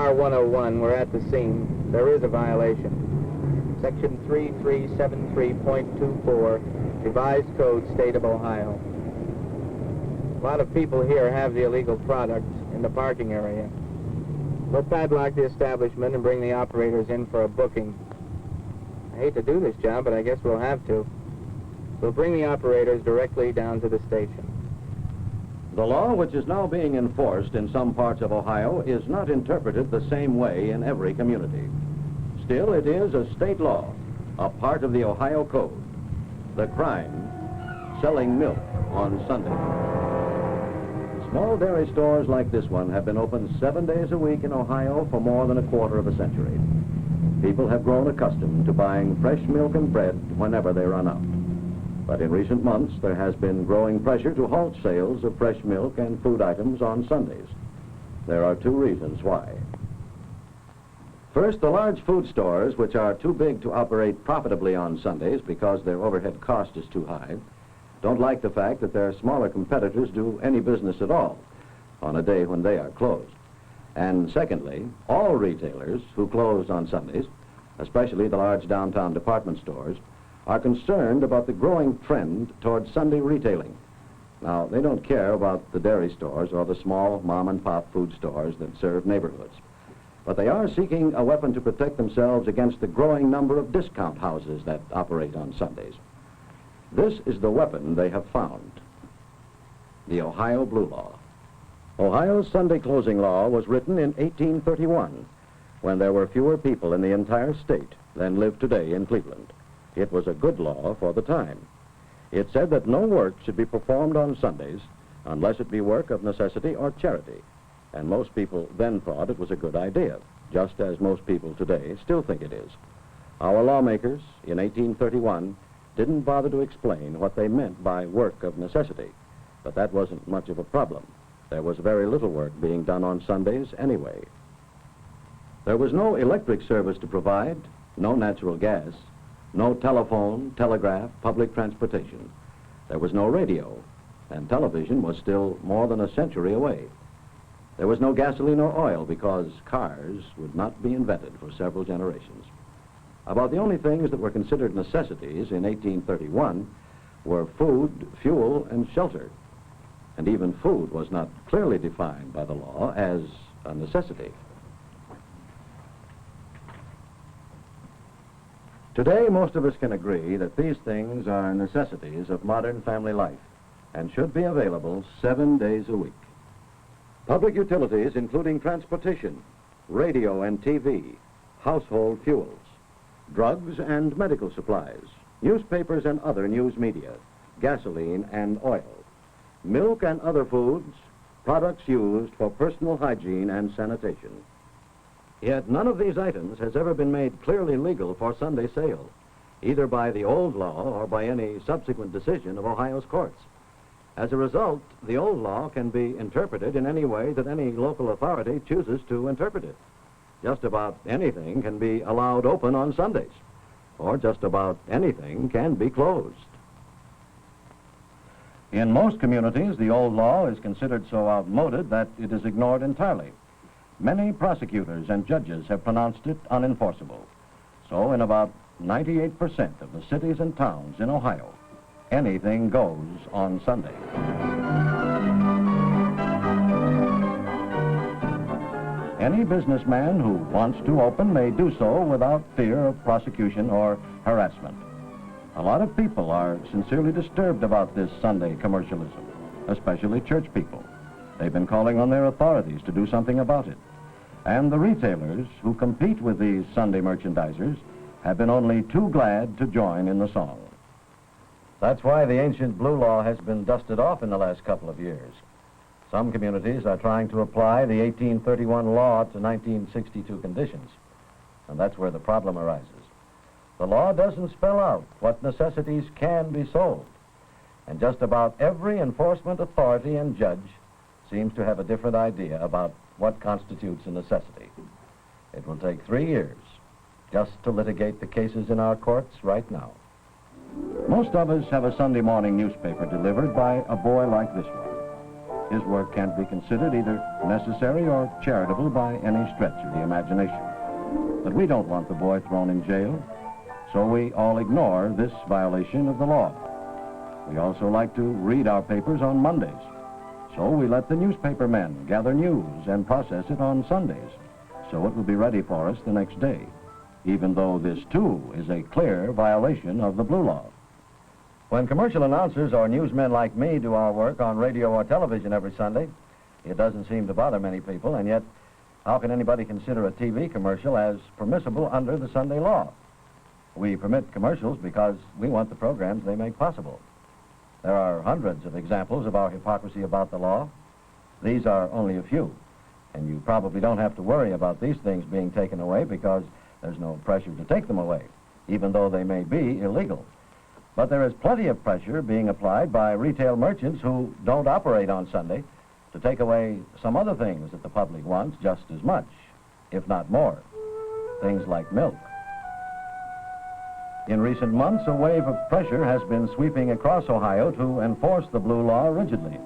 R101, we're at the scene. There is a violation. Section 3373.24, Revised Code, State of Ohio. A lot of people here have the illegal product in the parking area. We'll padlock the establishment and bring the operators in for a booking. I hate to do this job, but I guess we'll have to. We'll bring the operators directly down to the station. The law, which is now being enforced in some parts of Ohio, is not interpreted the same way in every community. Still, it is a state law, a part of the Ohio Code. The crime, selling milk on Sunday. Small dairy stores like this one have been open 7 days a week in Ohio for more than a quarter of a century. People have grown accustomed to buying fresh milk and bread whenever they run out. But in recent months, there has been growing pressure to halt sales of fresh milk and food items on Sundays. There are two reasons why. First, the large food stores, which are too big to operate profitably on Sundays because their overhead cost is too high, don't like the fact that their smaller competitors do any business at all on a day when they are closed. And secondly, all retailers who close on Sundays, especially the large downtown department stores, are concerned about the growing trend toward Sunday retailing. Now, they don't care about the dairy stores or the small mom-and-pop food stores that serve neighborhoods, but they are seeking a weapon to protect themselves against the growing number of discount houses that operate on Sundays. This is the weapon they have found: the Ohio Blue Law. Ohio's Sunday closing law was written in 1831, when there were fewer people in the entire state than live today in Cleveland. It was a good law for the time. It said that no work should be performed on Sundays unless it be work of necessity or charity, and most people then thought it was a good idea, just as most people today still think it is. Our lawmakers in 1831 didn't bother to explain what they meant by work of necessity, but that wasn't much of a problem. There was very little work being done on Sundays anyway. There was no electric service to provide, no natural gas, no telephone, telegraph, public transportation. There was no radio, and television was still more than a century away. There was no gasoline or oil because cars would not be invented for several generations. About the only things that were considered necessities in 1831 were food, fuel, and shelter. And even food was not clearly defined by the law as a necessity. Today, most of us can agree that these things are necessities of modern family life and should be available 7 days a week. Public utilities, including transportation, radio and TV, household fuels, drugs and medical supplies, newspapers and other news media, gasoline and oil, milk and other foods, products used for personal hygiene and sanitation. Yet none of these items has ever been made clearly legal for Sunday sale, either by the old law or by any subsequent decision of Ohio's courts. As a result, the old law can be interpreted in any way that any local authority chooses to interpret it. Just about anything can be allowed open on Sundays, or just about anything can be closed. In most communities, the old law is considered so outmoded that it is ignored entirely. Many prosecutors and judges have pronounced it unenforceable. So in about 98% of the cities and towns in Ohio, anything goes on Sunday. Any businessman who wants to open may do so without fear of prosecution or harassment. A lot of people are sincerely disturbed about this Sunday commercialism, especially church people. They've been calling on their authorities to do something about it. And the retailers who compete with these Sunday merchandisers have been only too glad to join in the song. That's why the ancient blue law has been dusted off in the last couple of years. Some communities are trying to apply the 1831 law to 1962 conditions, and that's where the problem arises. The law doesn't spell out what necessities can be sold, and just about every enforcement authority and judge seems to have a different idea about what constitutes a necessity. It will take 3 years just to litigate the cases in our courts right now. Most of us have a Sunday morning newspaper delivered by a boy like this one. His work can't be considered either necessary or charitable by any stretch of the imagination. But we don't want the boy thrown in jail, so we all ignore this violation of the law. We also like to read our papers on Mondays, so we let the newspaper men gather news and process it on Sundays, so it will be ready for us the next day, even though this, too, is a clear violation of the Blue Law. When commercial announcers or newsmen like me do our work on radio or television every Sunday, it doesn't seem to bother many people, and yet how can anybody consider a TV commercial as permissible under the Sunday law? We permit commercials because we want the programs they make possible. There are hundreds of examples of our hypocrisy about the law. These are only a few, and you probably don't have to worry about these things being taken away because there's no pressure to take them away, even though they may be illegal. But there is plenty of pressure being applied by retail merchants who don't operate on Sunday to take away some other things that the public wants just as much, if not more. Things like milk. In recent months, a wave of pressure has been sweeping across Ohio to enforce the Blue Law rigidly.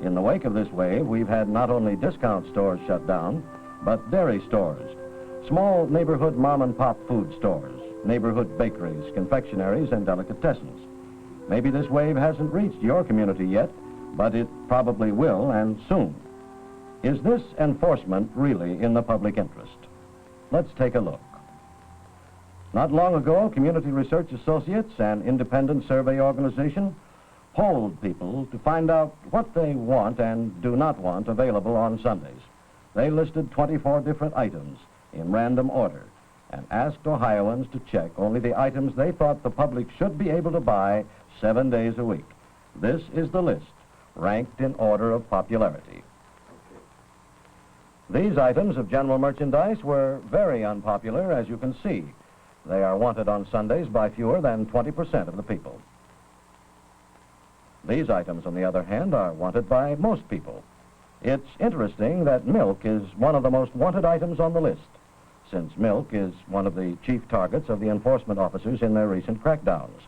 In the wake of this wave, we've had not only discount stores shut down, but dairy stores, small neighborhood mom-and-pop food stores, neighborhood bakeries, confectionaries, and delicatessens. Maybe this wave hasn't reached your community yet, but it probably will, and soon. Is this enforcement really in the public interest? Let's take a look. Not long ago, Community Research Associates, an independent survey organization, polled people to find out what they want and do not want available on Sundays. They listed 24 different items in random order and asked Ohioans to check only the items they thought the public should be able to buy 7 days a week. This is the list, ranked in order of popularity. These items of general merchandise were very unpopular, as you can see. They are wanted on Sundays by fewer than 20% of the people. These items, on the other hand, are wanted by most people. It's interesting that milk is one of the most wanted items on the list, since milk is one of the chief targets of the enforcement officers in their recent crackdowns.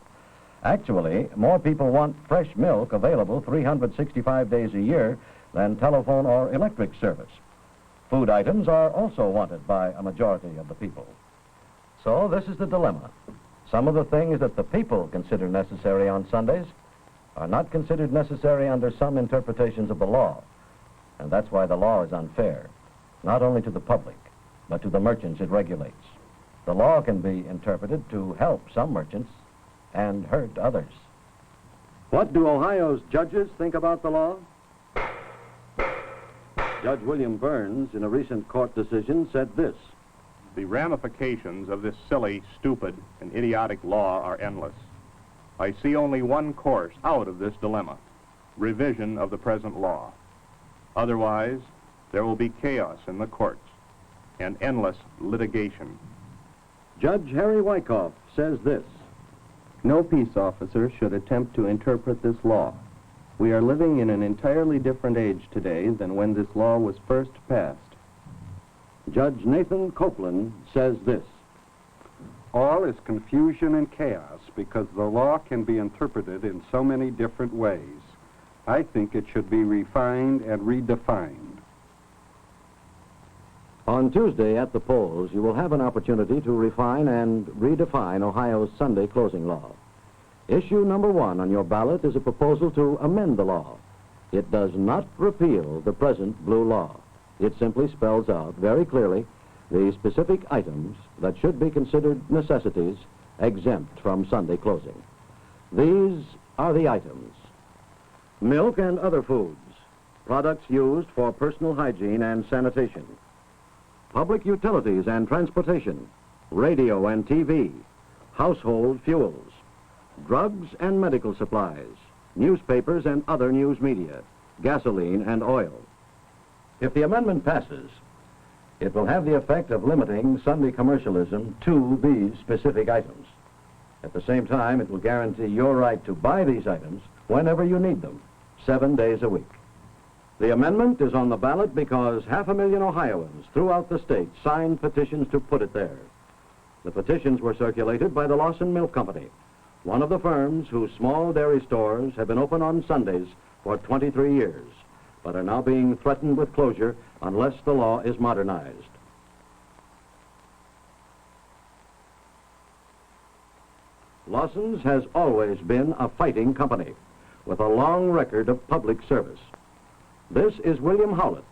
Actually, more people want fresh milk available 365 days a year than telephone or electric service. Food items are also wanted by a majority of the people. So this is the dilemma. Some of the things that the people consider necessary on Sundays are not considered necessary under some interpretations of the law. And that's why the law is unfair, not only to the public, but to the merchants it regulates. The law can be interpreted to help some merchants and hurt others. What do Ohio's judges think about the law? Judge William Burns, in a recent court decision, said this: The ramifications of this silly, stupid, and idiotic law are endless. I see only one course out of this dilemma: revision of the present law. Otherwise, there will be chaos in the courts and endless litigation. Judge Harry Wyckoff says this: No peace officer should attempt to interpret this law. We are living in an entirely different age today than when this law was first passed. Judge Nathan Copeland says this: All is confusion and chaos because the law can be interpreted in so many different ways. I think it should be refined and redefined. On Tuesday at the polls, you will have an opportunity to refine and redefine Ohio's Sunday closing law. Issue number 1 on your ballot is a proposal to amend the law. It does not repeal the present blue law. It simply spells out very clearly the specific items that should be considered necessities exempt from Sunday closing. These are the items: milk and other foods, products used for personal hygiene and sanitation, public utilities and transportation, radio and TV, household fuels, drugs and medical supplies, newspapers and other news media, gasoline and oil. If the amendment passes, it will have the effect of limiting Sunday commercialism to these specific items. At the same time, it will guarantee your right to buy these items whenever you need them, 7 days a week. The amendment is on the ballot because 500,000 Ohioans throughout the state signed petitions to put it there. The petitions were circulated by the Lawson Milk Company, one of the firms whose small dairy stores have been open on Sundays for 23 years, but are now being threatened with closure unless the law is modernized. Lawson's has always been a fighting company with a long record of public service. This is William Howlett,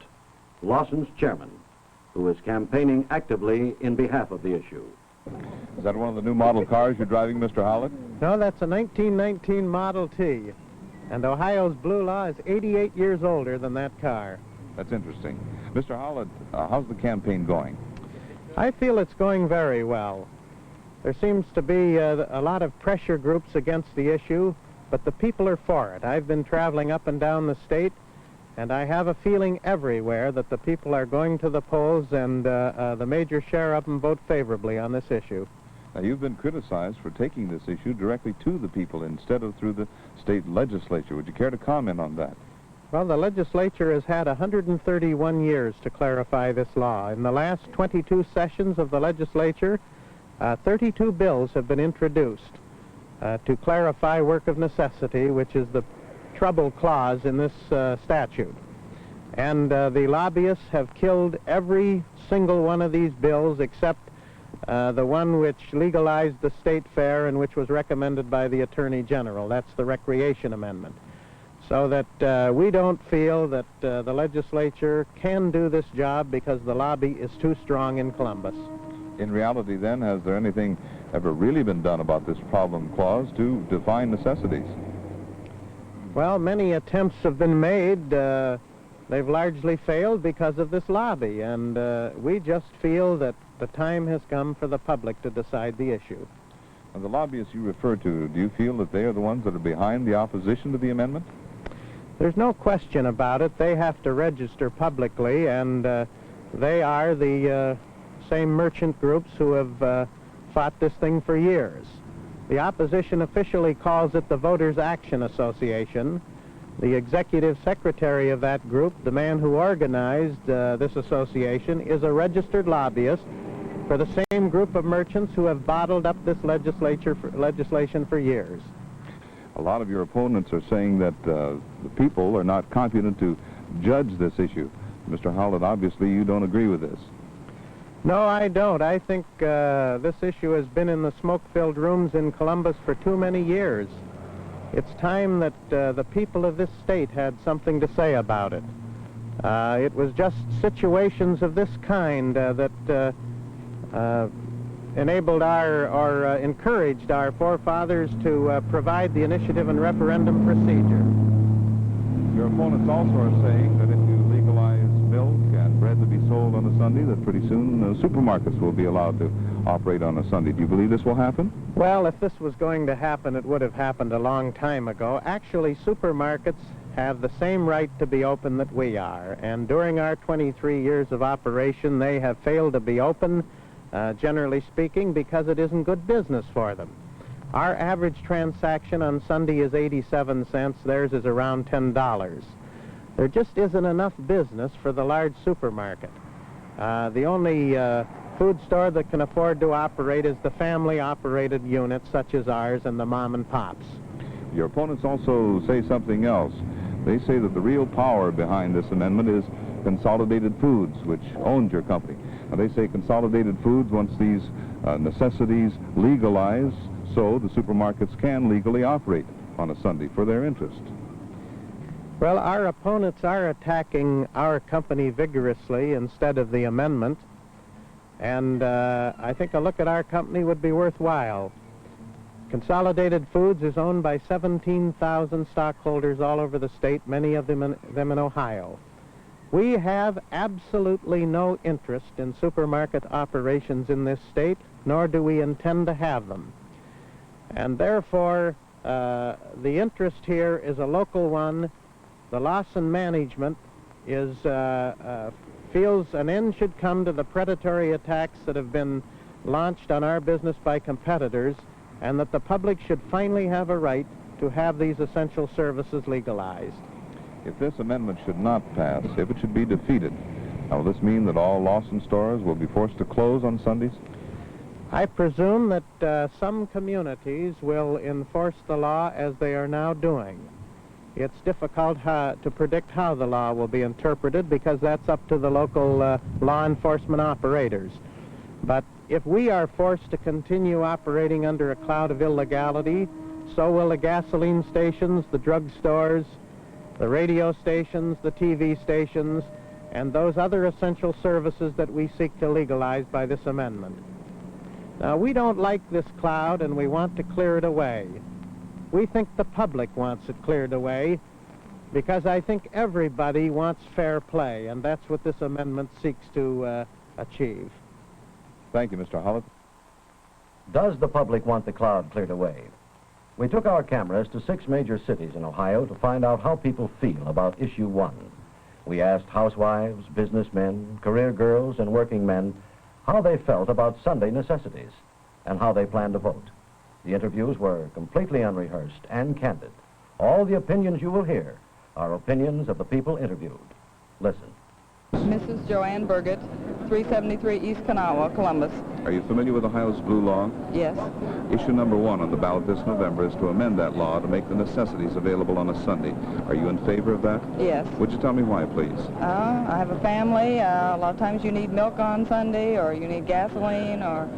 Lawson's chairman, who is campaigning actively in behalf of the issue. Is that one of the new model cars you're driving, Mr. Howlett? No, that's a 1919 Model T. And Ohio's blue law is 88 years older than that car. That's interesting. Mr. Howlett, how's the campaign going? I feel it's going very well. There seems to be a lot of pressure groups against the issue, but the people are for it. I've been traveling up and down the state, and I have a feeling everywhere that the people are going to the polls, and the major share of them vote favorably on this issue. Now, you've been criticized for taking this issue directly to the people instead of through the state legislature. Would you care to comment on that? Well, the legislature has had 131 years to clarify this law. In the last 22 sessions of the legislature, 32 bills have been introduced to clarify work of necessity, which is the trouble clause in this statute. And the lobbyists have killed every single one of these bills except the one which legalized the state fair and which was recommended by the Attorney General. That's the Recreation Amendment. So that we don't feel that the legislature can do this job because the lobby is too strong in Columbus. In reality, then, has there anything ever really been done about this problem clause to define necessities? Well, many attempts have been made. They've largely failed because of this lobby, and we just feel that the time has come for the public to decide the issue. And the lobbyists you refer to, do you feel that they are the ones that are behind the opposition to the amendment? There's no question about it. They have to register publicly, and they are the same merchant groups who have fought this thing for years. The opposition officially calls it the Voters Action Association. The executive secretary of that group, the man who organized this association, is a registered lobbyist for the same group of merchants who have bottled up this legislation for years. A lot of your opponents are saying that the people are not competent to judge this issue. Mr. Howlett, obviously you don't agree with this. No, I don't. I think this issue has been in the smoke-filled rooms in Columbus for too many years. It's time that the people of this state had something to say about it. It was just situations of this kind that enabled or encouraged our forefathers to provide the initiative and referendum procedure. Your opponents also are saying that if you legalize milk and bread to be sold on a Sunday, that pretty soon supermarkets will be allowed to operate on a Sunday. Do you believe this will happen? Well, if this was going to happen, it would have happened a long time ago. Actually, supermarkets have the same right to be open that we are, and during our 23 years of operation, they have failed to be open, generally speaking, because it isn't good business for them. Our average transaction on Sunday is 87 cents. Theirs is around $10. There just isn't enough business for the large supermarket. The only food store that can afford to operate is the family-operated units such as ours and the mom and pops. Your opponents also say something else. They say that the real power behind this amendment is Consolidated Foods, which owns your company. Now, they say Consolidated Foods wants these necessities legalized so the supermarkets can legally operate on a Sunday for their interest. Well, our opponents are attacking our company vigorously instead of the amendment, and I think a look at our company would be worthwhile. Consolidated Foods is owned by 17,000 stockholders all over the state, many of them in Ohio. We have absolutely no interest in supermarket operations in this state, nor do we intend to have them. And therefore, the interest here is a local one. The Lawson management feels an end should come to the predatory attacks that have been launched on our business by competitors, and that the public should finally have a right to have these essential services legalized. If this amendment should not pass, if it should be defeated, will this mean that all Lawson stores will be forced to close on Sundays? I presume that some communities will enforce the law as they are now doing. It's difficult to predict how the law will be interpreted because that's up to the local law enforcement operators. But if we are forced to continue operating under a cloud of illegality, so will the gasoline stations, the drug stores, the radio stations, the TV stations, and those other essential services that we seek to legalize by this amendment. Now, we don't like this cloud, and we want to clear it away. We think the public wants it cleared away because I think everybody wants fair play, and that's what this amendment seeks to achieve. Thank you, Mr. Hollett. Does the public want the cloud cleared away? We took our cameras to 6 major cities in Ohio to find out how people feel about Issue 1. We asked housewives, businessmen, career girls, and working men how they felt about Sunday necessities and how they plan to vote. The interviews were completely unrehearsed and candid. All the opinions you will hear are opinions of the people interviewed. Listen. Mrs. Joanne Burgett, 373 East Kanawha, Columbus. Are you familiar with Ohio's blue law? Yes. Issue number 1 on the ballot this November is to amend that law to make the necessities available on a Sunday. Are you in favor of that? Yes. Would you tell me why, please? I have a family. A lot of times you need milk on Sunday, or you need gasoline, or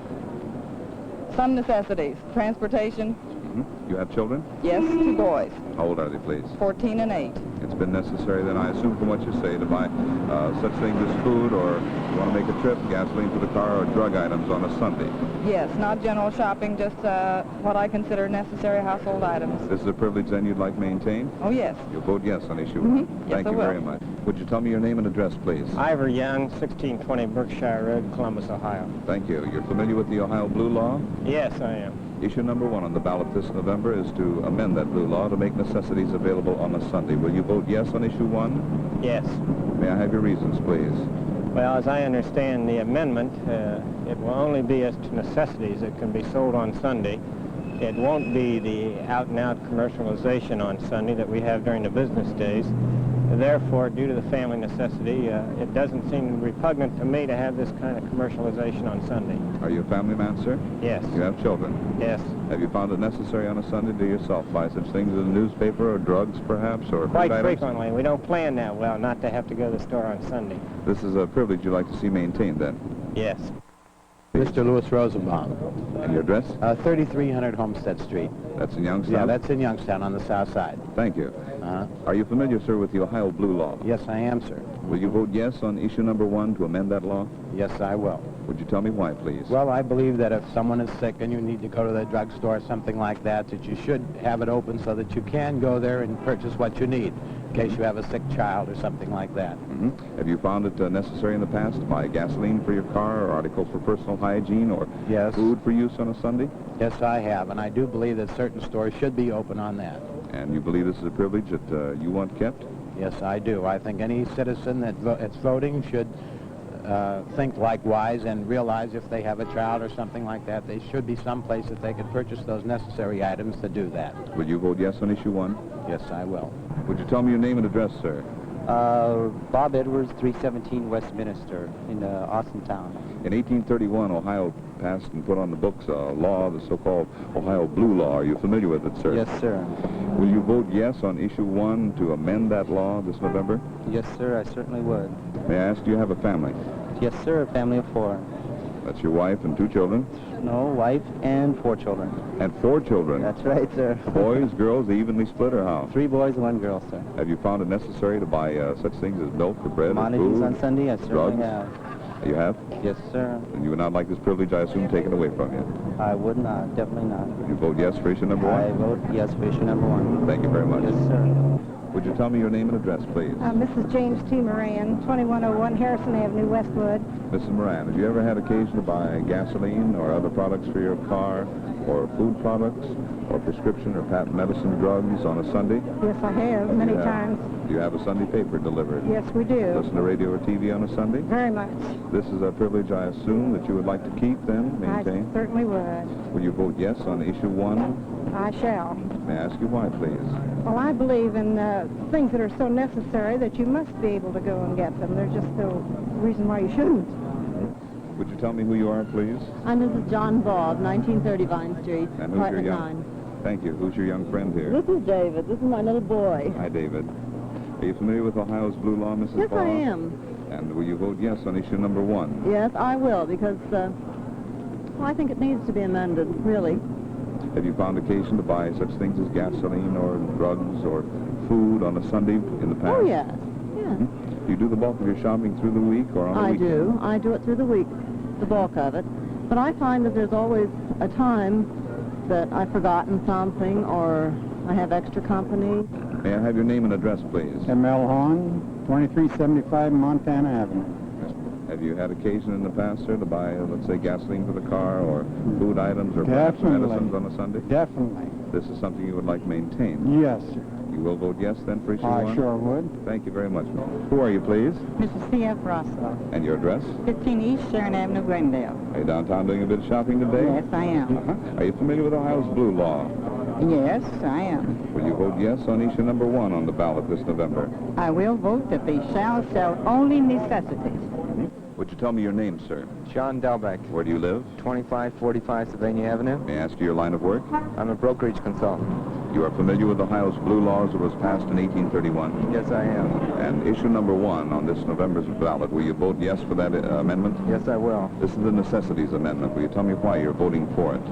some necessities. Transportation. You have children? Yes, 2 boys, How old are they, please? 14 and 8. It's been necessary, then, I assume from what you say, to buy such things as food, or you want to make a trip, gasoline for the car, or drug items on a Sunday. Yes, not general shopping, just what I consider necessary household items. This is a privilege, then, you'd like maintained? Oh, yes. You'll vote yes on issue 1. Yes, Thank I you will. very much. Would you tell me your name and address, please? Ivor Young, 1620 Berkshire Road, Columbus, Ohio. Thank you. You're familiar with the Ohio blue law? Yes, I am. Issue number 1 on the ballot this November is to amend that blue law to make necessities available on a Sunday. Will you vote yes on issue 1? Yes. May I have your reasons, please? Well, as I understand the amendment, it will only be as to necessities that can be sold on Sunday. It won't be the out-and-out commercialization on Sunday that we have during the business days. Therefore, due to the family necessity, it doesn't seem repugnant to me to have this kind of commercialization on Sunday. Are you a family man, sir? Yes. You have children? Yes. Have you found it necessary on a Sunday to yourself buy such things as a newspaper or drugs, perhaps, or Quite food items? frequently. We don't plan that well not to have to go to the store on Sunday. This is a privilege you'd like to see maintained, then. Yes. Mr. Louis Rosenbaum, And your address? 3300 Homestead Street. That's in Youngstown? Yeah, that's in Youngstown on the south side. Thank you. Uh-huh. Are you familiar, sir, with the Ohio blue law? Yes, I am, sir. Will you vote yes on issue number 1 to amend that law? Yes, I will. Would you tell me why, please? Well, I believe that if someone is sick and you need to go to the drugstore or something like that, that you should have it open so that you can go there and purchase what you need in case you have a sick child or something like that. Have you found it necessary in the past to buy gasoline for your car or articles for personal hygiene or Yes. food for use on a Sunday? Yes, I have, and I do believe that certain stores should be open on that. And you believe this is a privilege that you want kept? Yes, I do. I think any citizen that's voting should think likewise and realize if they have a child or something like that, there should be some place that they can purchase those necessary items to do that. Will you vote yes on issue 1? Yes, I will. Would you tell me your name and address, sir? Bob Edwards, 317 Westminster in Austintown. In 1831, Ohio passed and put on the books a law, the so-called Ohio blue law. Are you familiar with it, sir? Yes, sir. Will you vote yes on issue 1 to amend that law this November? Yes, sir, I certainly would. May I ask, do you have a family? Yes, sir, a family of 4. That's your wife and 2 children? No, wife and 4 children. And 4 children? That's right, sir. Boys, girls, they evenly split, or how? 3 boys and 1 girl, sir. Have you found it necessary to buy such things as milk or bread or Commodities food? on Sunday, I certainly drugs? have. You have? Yes, sir. And you would not like this privilege, I assume, taken away from you? I would not, definitely not. Would you vote yes for issue number 1? I vote yes for issue number 1. Thank you very much. Yes, sir. Would you tell me your name and address, please? Mrs. James T. Moran, 2101 Harrison Avenue, Westwood. Mrs. Moran, have you ever had occasion to buy gasoline or other products for your car, or food products, or prescription or patent medicine drugs on a Sunday? Yes, I have, many You have- times. Do you have a Sunday paper delivered? Yes, we do. Listen to radio or TV on a Sunday? Very much. This is a privilege, I assume, that you would like to keep, then, maintain? I certainly would. Will you vote yes on issue 1? I shall. May I ask you why, please? Well, I believe in things that are so necessary that you must be able to go and get them. There's just no reason why you shouldn't. Would you tell me who you are, please? I'm Mrs. John Bob, 1930 Vine Street, And who's your apartment young... 9. Thank you. Who's your young friend here? This is David. This is my little boy. Hi, David. Are you familiar with Ohio's blue law, Mrs. Yes, Barr? I am. And will you vote yes on issue number 1? Yes, I will, because, well, I think it needs to be amended, really. Have you found occasion to buy such things as gasoline or drugs or food on a Sunday in the past? Oh, yes. Yes. Do you do the bulk of your shopping through the week or on a weekend? I do it through the week, the bulk of it. But I find that there's always a time that I've forgotten something or I have extra company. May I have your name and address, please? M.L. Hahn, 2375 Montana Avenue. Have you had occasion in the past, sir, to buy, let's say, gasoline for the car or food items or perhaps medicines on a Sunday? Definitely. This is something you would like maintained? Yes, sir. You will vote yes, then, for issue 1? I sure would. Thank you very much. Who are you, please? Mrs. C.F. Rosso, And your address? 15 East Sharon Avenue, Glendale. Are you downtown doing a bit of shopping today? Yes, I am. Are you familiar with Ohio's blue law? Yes, I am. Will you vote yes on issue number 1 on the ballot this November? I will vote that they shall sell only necessities. Would you tell me your name, sir? John Delbeck, Where do you live? 2545 Sylvania Avenue. May I ask you your line of work? I'm a brokerage consultant. You are familiar with Ohio's blue laws that was passed in 1831? Yes, I am. And issue number 1 on this November's ballot, will you vote yes for that amendment? Yes, I will. This is the Necessities Amendment. Will you tell me why you're voting for it?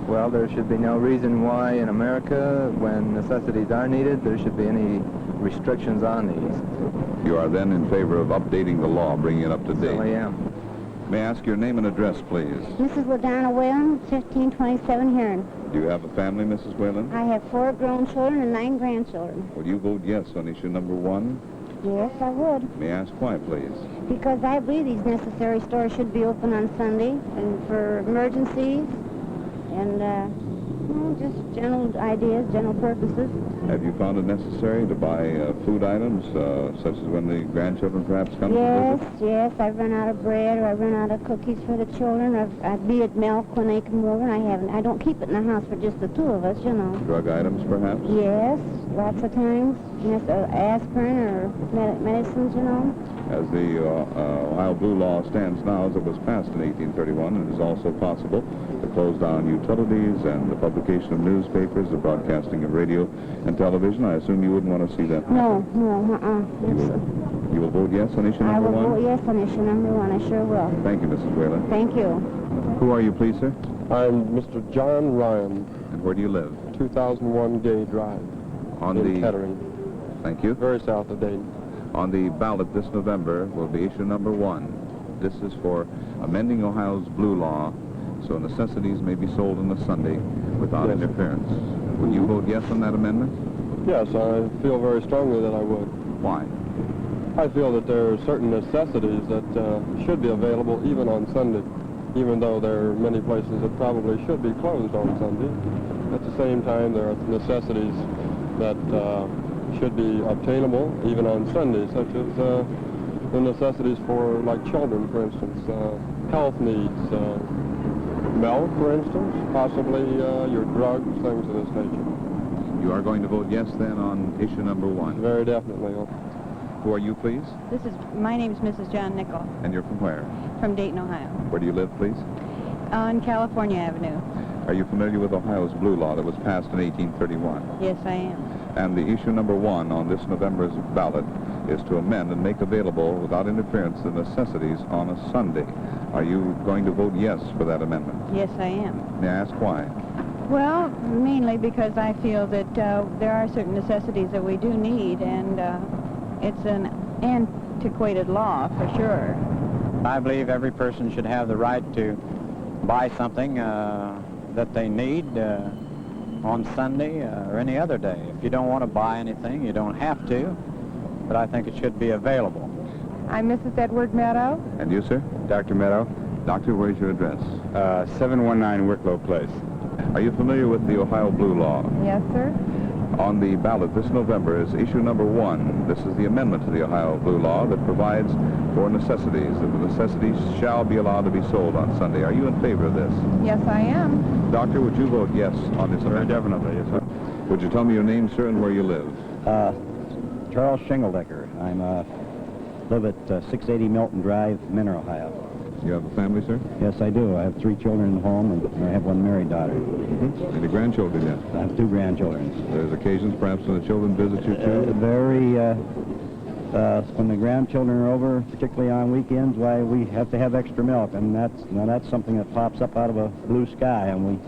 Well, there should be no reason why in America, when necessities are needed, there should be any restrictions on these. You are then in favor of updating the law, bringing it up to date? I am. May I ask your name and address, please? Mrs. LaDonna Whalen, 1527 Heron. Do you have a family, Mrs. Whalen? I have 4 grown children and 9 grandchildren. Will you vote yes on issue number 1? Yes, I would. May I ask why, please? Because I believe these necessary stores should be open on Sunday and for emergencies and, just general ideas, general purposes. Have you found it necessary to buy food items, such as when the grandchildren perhaps come Yes, to visit? yes. I run out of bread or I run out of cookies for the children. I needed milk when they come over. I don't keep it in the house for just the 2 of us, you know. Drug items, perhaps? Yes, lots of times. Yes, aspirin or medicines, you know. As the Ohio blue law stands now, as it was passed in 1831, it is also possible to close down utilities and the publication of newspapers, the broadcasting of radio and television. I assume you wouldn't want to see that happen. No, You will vote yes on issue I number will 1? vote yes on issue number 1. I sure will. Thank you, Mrs. Whalen. Thank you. Who are you, please, sir? I'm Mr. John Ryan. And where do you live? 2001 Gay Drive. In Kettering. Thank you. Very south of Dayton. On the ballot this November will be issue number 1. This is for amending Ohio's blue law so necessities may be sold on a Sunday without interference. Would you vote yes on that amendment? Yes, I feel very strongly that I would. Why? I feel that there are certain necessities that should be available even on Sunday, even though there are many places that probably should be closed on Sunday. At the same time, there are necessities that should be obtainable even on Sunday, such as the necessities for, like children, for instance, health needs, milk, for instance, possibly your drugs, things of this nature. You are going to vote yes, then, on issue number 1? Very definitely. Who are you, please? My name is Mrs. John Nickel. And you're from where? From Dayton, Ohio. Where do you live, please? On California Avenue. Are you familiar with Ohio's blue law that was passed in 1831? Yes, I am. And the issue number 1 on this November's ballot is to amend and make available, without interference, the necessities on a Sunday. Are you going to vote yes for that amendment? Yes, I am. May I ask why? Well, mainly because I feel that there are certain necessities that we do need, and it's an antiquated law for sure. I believe every person should have the right to buy something that they need on Sunday or any other day. If you don't want to buy anything, you don't have to, but I think it should be available. I'm Mrs. Edward Meadow. And you, sir? Dr. Meadow. Doctor, where's your address? 719 Wicklow Place. Are you familiar with the Ohio blue law? Yes, sir. On the ballot this November is issue number 1. This is the amendment to the Ohio blue law that provides for necessities, that the necessities shall be allowed to be sold on Sunday. Are you in favor of this? Yes, I am. Doctor, would you vote yes on this amendment? Definitely, yes, sir. Would you tell me your name, sir, and where you live? Charles Shingledecker. I live at 680 Milton Drive, Minner, Ohio. You have a family, sir? Yes, I do. I have 3 children in the home, and I have 1 married daughter. Any grandchildren yet? I have 2 grandchildren. There's occasions perhaps when the children visit you too? When the grandchildren are over, particularly on weekends, why we have to have extra milk, and that's something that pops up out of a blue sky, and we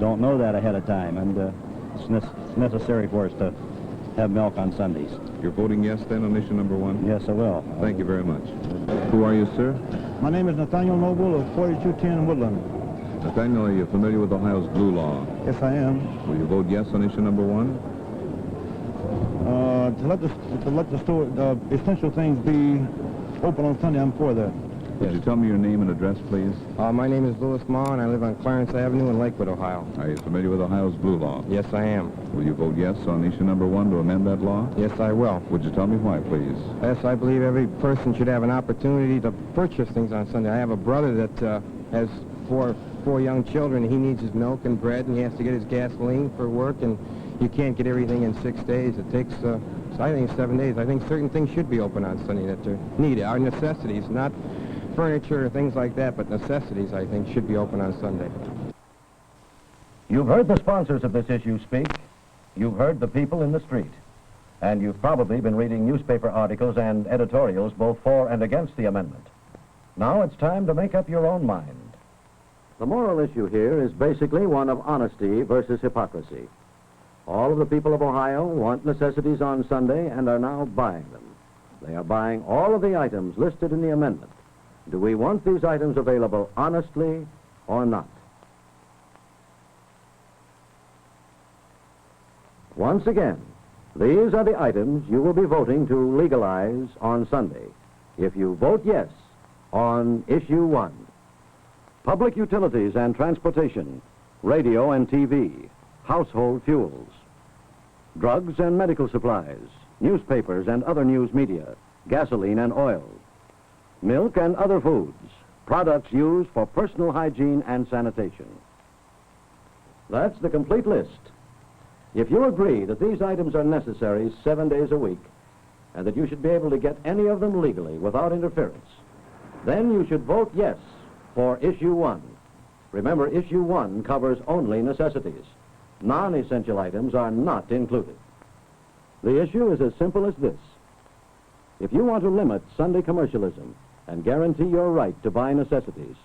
don't know that ahead of time, and it's necessary for us to have milk on Sundays. You're voting yes then on issue number 1? Yes, I will. Thank you very much. Who are you, sir? My name is Nathaniel Noble of 4210 Woodland. Nathaniel, are you familiar with Ohio's blue law? Yes, I am. Will you vote yes on issue number 1? To let the store, essential things be open on Sunday, I'm for that. Would you tell me your name and address, please? My name is Louis Ma, and I live on Clarence Avenue in Lakewood, Ohio. Are you familiar with Ohio's blue law? Yes, I am. Will you vote yes on issue number 1 to amend that law? Yes, I will. Would you tell me why, please? Yes, I believe every person should have an opportunity to purchase things on Sunday. I have a brother that has four young children. He needs his milk and bread, and he has to get his gasoline for work, and you can't get everything in 6 days. It takes, I think, 7 days. I think certain things should be open on Sunday that are needed, are necessities, not furniture or things like that, but necessities, I think, should be open on Sunday. You've heard the sponsors of this issue speak. You've heard the people in the street. And you've probably been reading newspaper articles and editorials both for and against the amendment. Now it's time to make up your own mind. The moral issue here is basically one of honesty versus hypocrisy. All of the people of Ohio want necessities on Sunday and are now buying them. They are buying all of the items listed in the amendment. Do we want these items available honestly or not? Once again, these are the items you will be voting to legalize on Sunday if you vote yes on issue 1. Public utilities and transportation, radio and TV, household fuels, drugs and medical supplies, newspapers and other news media, gasoline and oil, milk and other foods, products used for personal hygiene and sanitation. That's the complete list. If you agree that these items are necessary 7 days a week, and that you should be able to get any of them legally without interference, then you should vote yes for issue 1. Remember, issue 1 covers only necessities. Non-essential items are not included. The issue is as simple as this. If you want to limit Sunday commercialism and guarantee your right to buy necessities,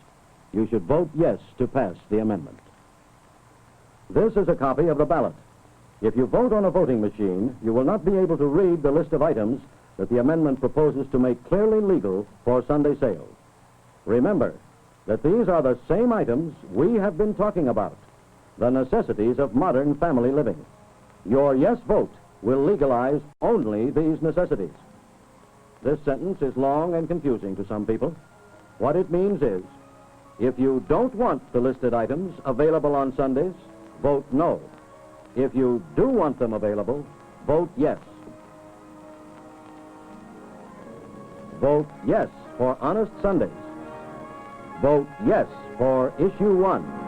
you should vote yes to pass the amendment. This is a copy of the ballot. If you vote on a voting machine, you will not be able to read the list of items that the amendment proposes to make clearly legal for Sunday sale. Remember that these are the same items we have been talking about, the necessities of modern family living. Your yes vote will legalize only these necessities. This sentence is long and confusing to some people. What it means is, if you don't want the listed items available on Sundays, vote no. If you do want them available, vote yes. Vote yes for Honest Sundays. Vote yes for issue 1.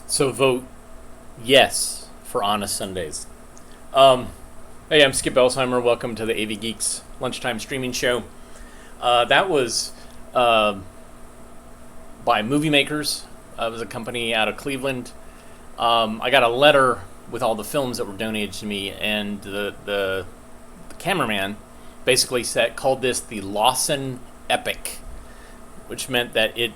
So vote yes for Honest Sundays. Hey, I'm Skip Elsheimer. Welcome to the AV Geeks Lunchtime Streaming Show. That was by Movie Makers. It was a company out of Cleveland. I got a letter with all the films that were donated to me, and the cameraman basically called this the Lawson Epic, which meant that it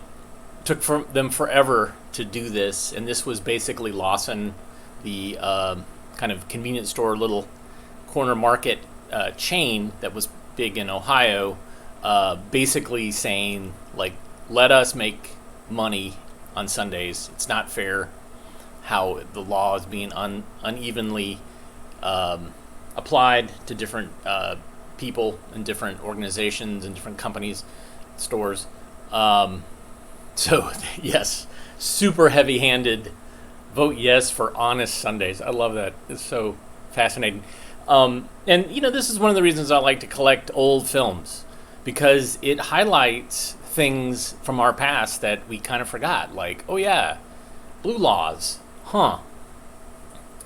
took them forever to do this, and this was basically Lawson, the kind of convenience store, little corner market chain that was big in Ohio, basically saying, like, let us make money on Sundays. It's not fair how the law is being unevenly applied to different people and different organizations and different companies, stores. So, yes, super heavy-handed. Vote yes for Honest Sundays. I love that. It's so fascinating. And, you know, this is one of the reasons I like to collect old films, because it highlights things from our past that we kind of forgot. Like, oh, yeah, blue laws. Huh.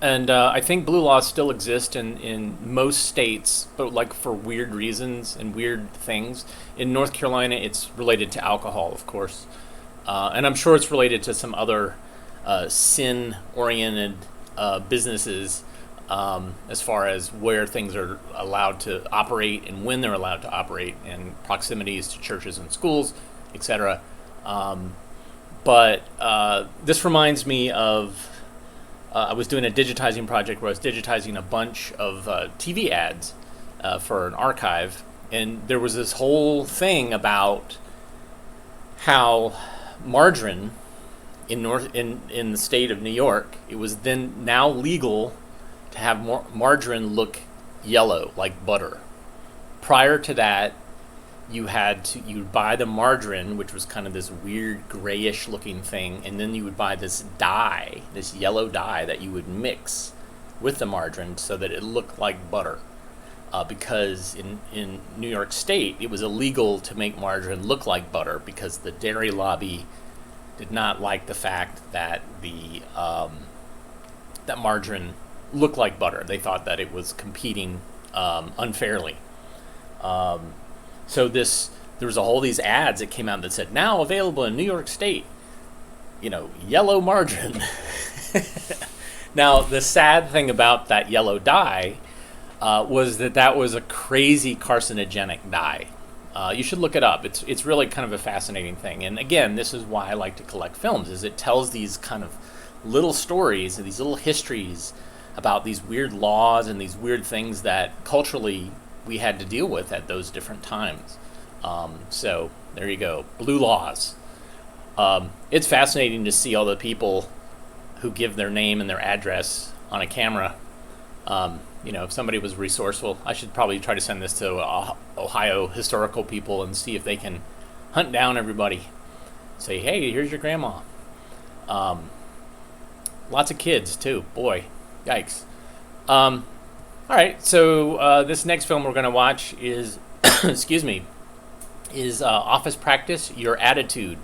And I think blue laws still exist in most states, but like for weird reasons and weird things. In North Carolina, it's related to alcohol, of course. And I'm sure it's related to some other sin-oriented businesses as far as where things are allowed to operate and when they're allowed to operate, and proximities to churches and schools, etc. But this reminds me of I was doing a digitizing project where I was digitizing a bunch of TV ads for an archive, and there was this whole thing about how margarine in the state of New York, it was then now legal to have margarine look yellow like butter. Prior to that, you'd buy the margarine, which was kind of this weird grayish looking thing, and then you would buy this dye, this yellow dye that you would mix with the margarine so that it looked like butter. Because in New York State, it was illegal to make margarine look like butter because the dairy lobby did not like the fact that that margarine looked like butter. They thought that it was competing unfairly. So there was all these ads that came out that said, now available in New York State, yellow margarine. Now, the sad thing about that yellow dye was that was a crazy carcinogenic dye. You should look it up. It's really kind of a fascinating thing. And again, this is why I like to collect films, is it tells these kind of little stories and these little histories about these weird laws and these weird things that culturally we had to deal with at those different times. So there you go, blue laws. It's fascinating to see all the people who give their name and their address on a camera. If somebody was resourceful, I should probably try to send this to Ohio historical people and see if they can hunt down everybody. Say, hey, here's your grandma. Lots of kids too, boy, yikes. All right, so this next film we're going to watch is, Office Practice, Your Attitude.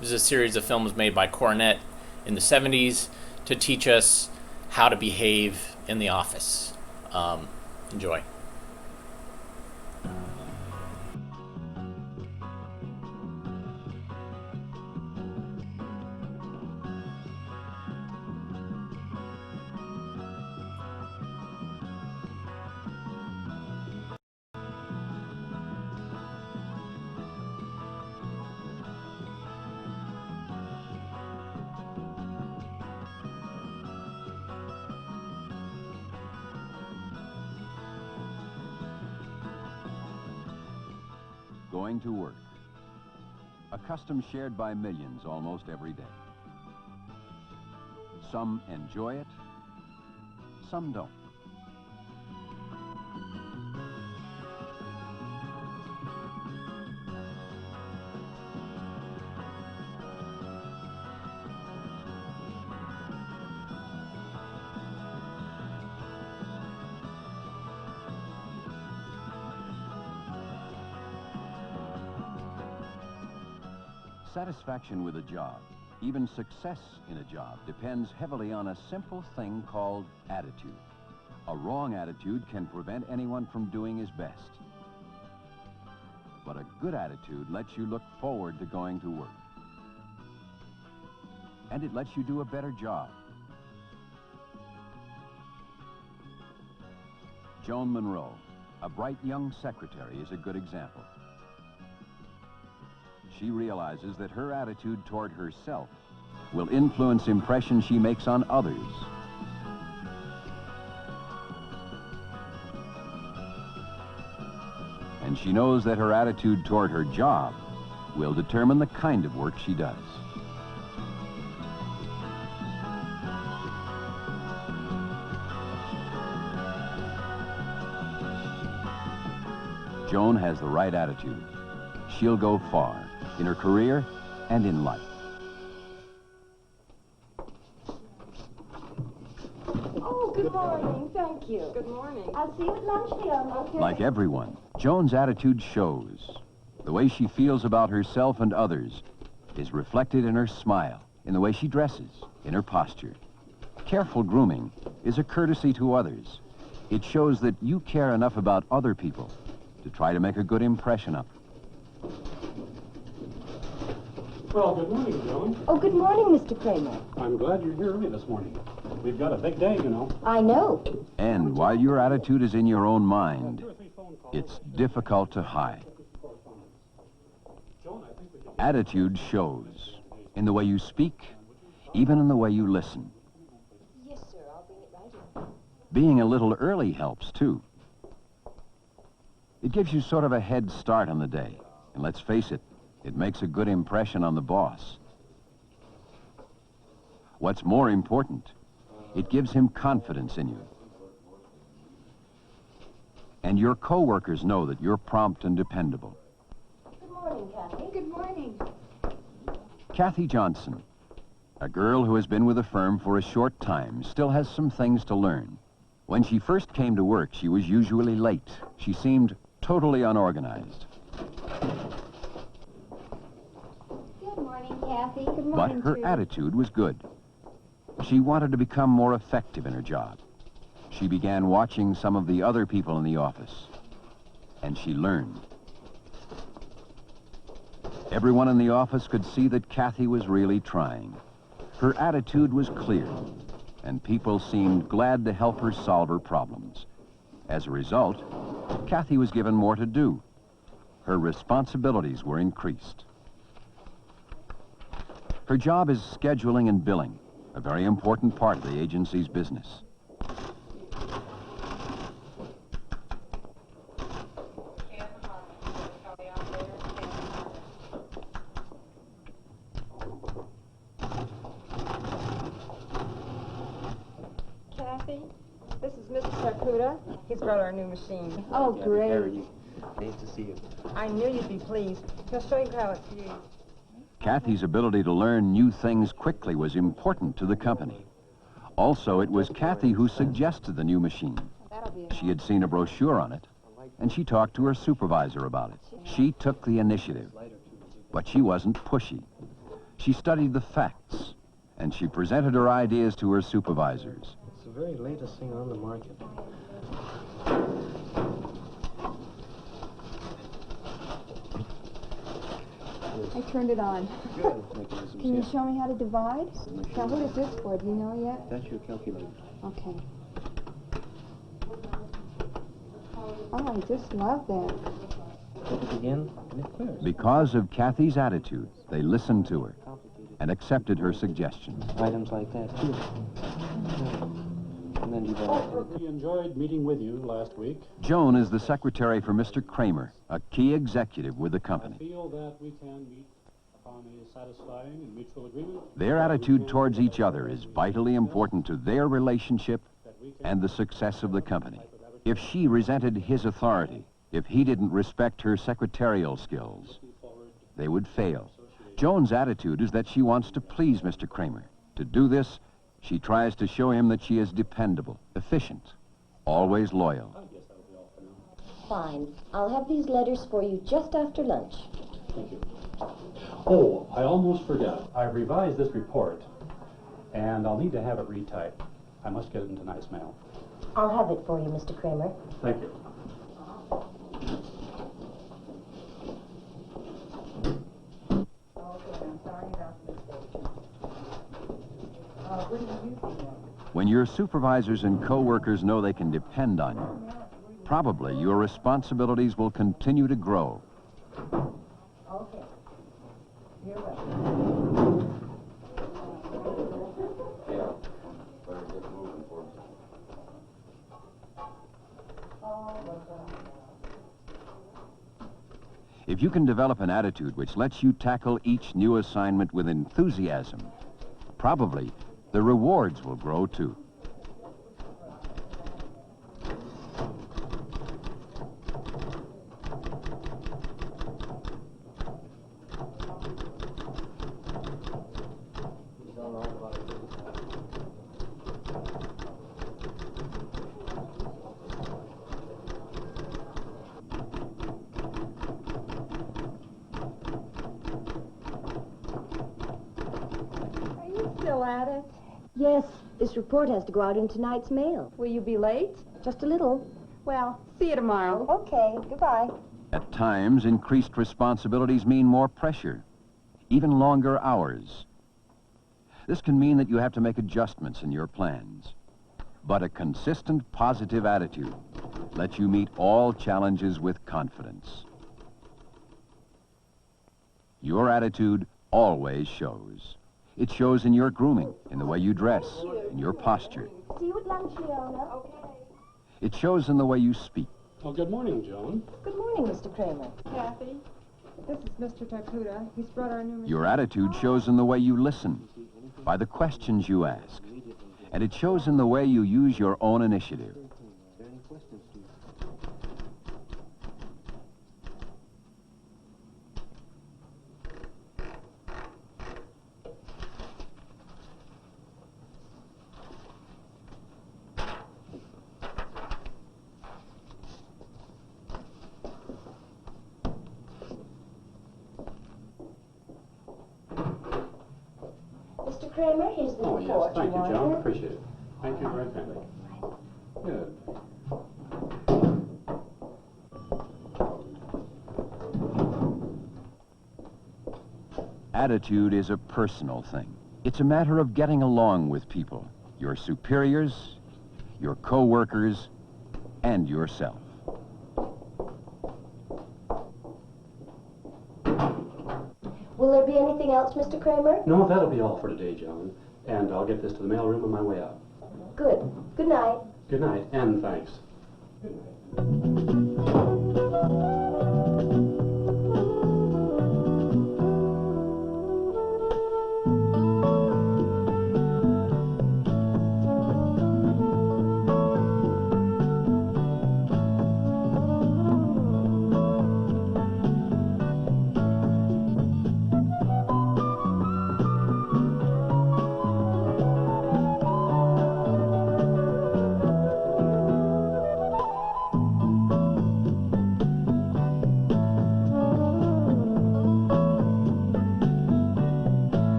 This is a series of films made by Coronet in the 70s to teach us how to behave in the office. Enjoy. Going to work. A custom shared by millions almost every day. Some enjoy it, some don't. Satisfaction with a job, even success in a job, depends heavily on a simple thing called attitude. A wrong attitude can prevent anyone from doing his best. But a good attitude lets you look forward to going to work. And it lets you do a better job. Joan Monroe, a bright young secretary, is a good example. She realizes that her attitude toward herself will influence impressions she makes on others. And she knows that her attitude toward her job will determine the kind of work she does. Joan has the right attitude. She'll go far in her career and in life. Oh, good morning. Thank you. Good morning. I'll see you at lunch, Leon, okay? Like everyone, Joan's attitude shows. The way she feels about herself and others is reflected in her smile, in the way she dresses, in her posture. Careful grooming is a courtesy to others. It shows that you care enough about other people to try to make a good impression of them. Well, good morning, Joan. Oh, good morning, Mr. Kramer. I'm glad you're here early this morning. We've got a big day, you know. I know. And while your attitude is in your own mind, it's difficult to hide. Attitude shows in the way you speak, even in the way you listen. Yes, sir. I'll bring it right in. Being a little early helps, too. It gives you sort of a head start on the day. And let's face it, it makes a good impression on the boss. What's more important, it gives him confidence in you. And your co-workers know that you're prompt and dependable. Good morning, Kathy. Good morning. Kathy Johnson, a girl who has been with the firm for a short time, still has some things to learn. When she first came to work, she was usually late. She seemed totally unorganized. Good morning, Kathy. Good But morning, her attitude was good. She wanted to become more effective in her job. She began watching some of the other people in the office, and she learned. Everyone in the office could see that Kathy was really trying. Her attitude was clear, and people seemed glad to help her solve her problems. As a result, Kathy was given more to do. Her responsibilities were increased. Her job is scheduling and billing, a very important part of the agency's business. Kathy, this is Mr. Sakuda. He's brought our new machine. Oh, great. Nice to see you. I knew you'd be pleased. He'll show you how it's used. Kathy's ability to learn new things quickly was important to the company. Also, it was Kathy who suggested the new machine. She had seen a brochure on it, and she talked to her supervisor about it. She took the initiative, but she wasn't pushy. She studied the facts, and she presented her ideas to her supervisors. It's the very latest thing on the market. I turned it on. Good. Can you show me how to divide? Now, what is this for? Do you know yet? That's your calculator. Okay. Oh, I just love that. Click it again, and it clears. Because of Kathy's attitude, they listened to her and accepted her suggestions. Items like that, too. And then you We enjoyed meeting with you last week. Joan is the secretary for Mr. Kramer, a key executive with the I company. feel that we can meet upon a satisfying and mutual agreement. Their attitude towards each other is vitally important to their relationship and the success of the company. If she resented his authority, if he didn't respect her secretarial skills, they would fail. Joan's attitude is that she wants to please Mr. Kramer. To do this, she tries to show him that she is dependable, efficient, always loyal. Fine. I'll have these letters for you just after lunch. Thank you. Oh, I almost forgot. I've revised this report, and I'll need to have it retyped. I must get it in tonight's mail. I'll have it for you, Mr. Kramer. Thank you. When your supervisors and co-workers know they can depend on you, probably your responsibilities will continue to grow. Okay. You're welcome. If you can develop an attitude which lets you tackle each new assignment with enthusiasm, probably the rewards will grow too. Are you still at it? Yes, This report has to go out in tonight's mail. Will you be late? Just a little. Well, see you tomorrow. Okay, goodbye. At times, increased responsibilities mean more pressure, even longer hours. This can mean that you have to make adjustments in your plans. But a consistent positive attitude lets you meet all challenges with confidence. Your attitude always shows. It shows in your grooming, in the way you dress, in your posture. See you at lunch, Leona. Okay. It shows in the way you speak. Oh, good morning, Joan. Good morning, Mr. Kramer. Kathy, this is Mr. Takuda. He's brought our new... Your attitude shows in the way you listen, by the questions you ask, and it shows in the way you use your own initiative. Mr. Kramer, here's the Oh, report. yes, thank you, want Joan. it? Appreciate it. Thank you very kindly. Good. Attitude is a personal thing. It's a matter of getting along with people, your superiors, your co-workers, and yourself. Will there be anything else, Mr. Kramer? No, that'll be all for today, Joan. And I'll get this to the mailroom on my way out. Good. Good night. Good night, and thanks.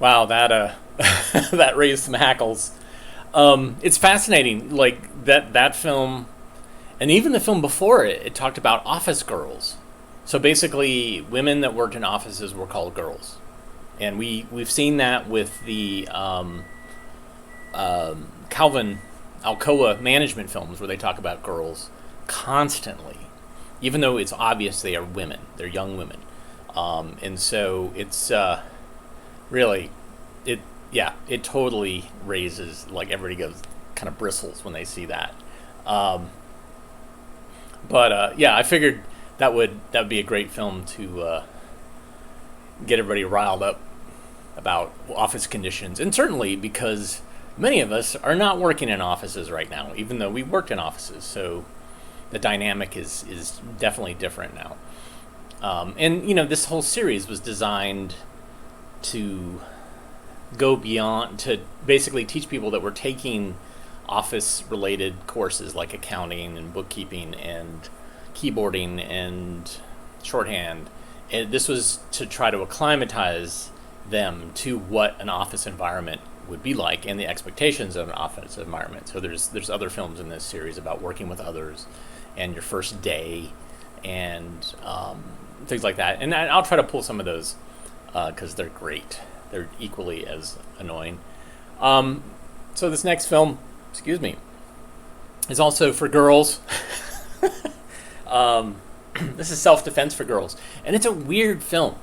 Wow, that that raised some hackles. It's fascinating, like that film, and even the film before it. It talked about office girls. So basically, women that worked in offices were called girls, and we've seen that with the Calvin Alcoa management films where they talk about girls constantly, even though it's obvious they are women. They're young women, and so it's. Really, it totally raises, like, everybody goes, kind of bristles when they see that. Yeah, I figured that would be a great film to get everybody riled up about office conditions. And certainly because many of us are not working in offices right now, even though we worked in offices. So the dynamic is definitely different now. And, you know, this whole series was designed to go beyond, to basically teach people that were taking office related courses like accounting and bookkeeping and keyboarding and shorthand. And this was to try to acclimatize them to what an office environment would be like and the expectations of an office environment. So there's other films in this series about working with others and your first day and things like that. And I'll try to pull some of those because they're great. They're equally as annoying. So this next film, excuse me, is also for girls. This is Self-Defense for Girls. And it's a weird film.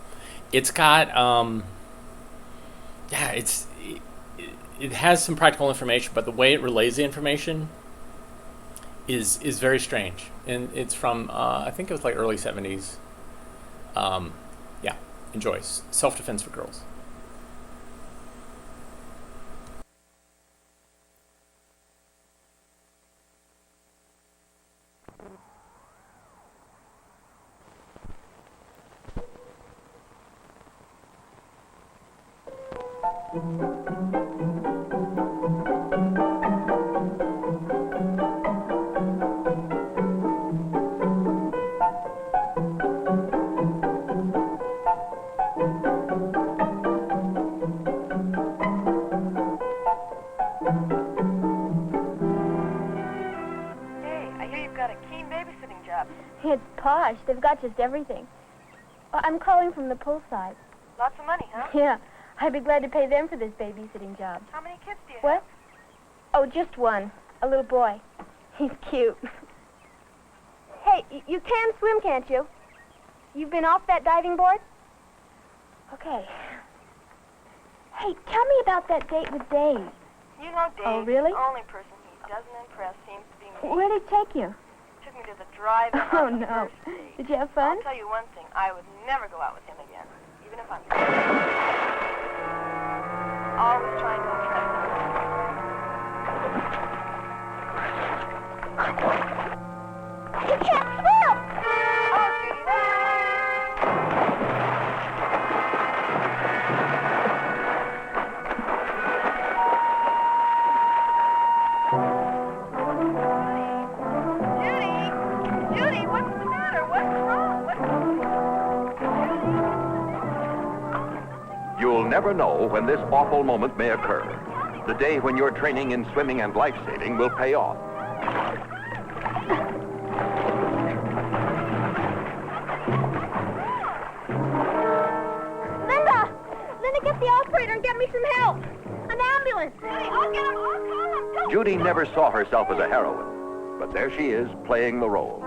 It's got, it has some practical information, but the way it relays the information is very strange. And it's from, I think it was like early 70s. Enjoy. Self-Defense for Girls. It's posh. They've got just everything. I'm calling from the poolside. Lots of money, huh? Yeah. I'd be glad to pay them for this babysitting job. How many kids do you What? Oh, just one. A little boy. He's cute. Hey, you can swim, can't you? You've been off that diving board? Okay. Hey, tell me about that date with Dave. You know Dave. Oh, really? The only person he doesn't impress seems to be me. Where did he take you? Took me to the drive-in Oh, on the no. first date. Did you have fun? I'll tell you one thing. I would never go out with him again, even if I'm always trying to impress him. You can't swim! Oh, Judy, Judy, what's the matter? What's wrong? You'll never know when this awful moment may occur. The day when your training in swimming and life-saving will pay off. Linda, get the operator and get me some help. An ambulance. Judy, I'll get him. I'll call him. Judy never saw herself as a heroine, but there she is, playing the role.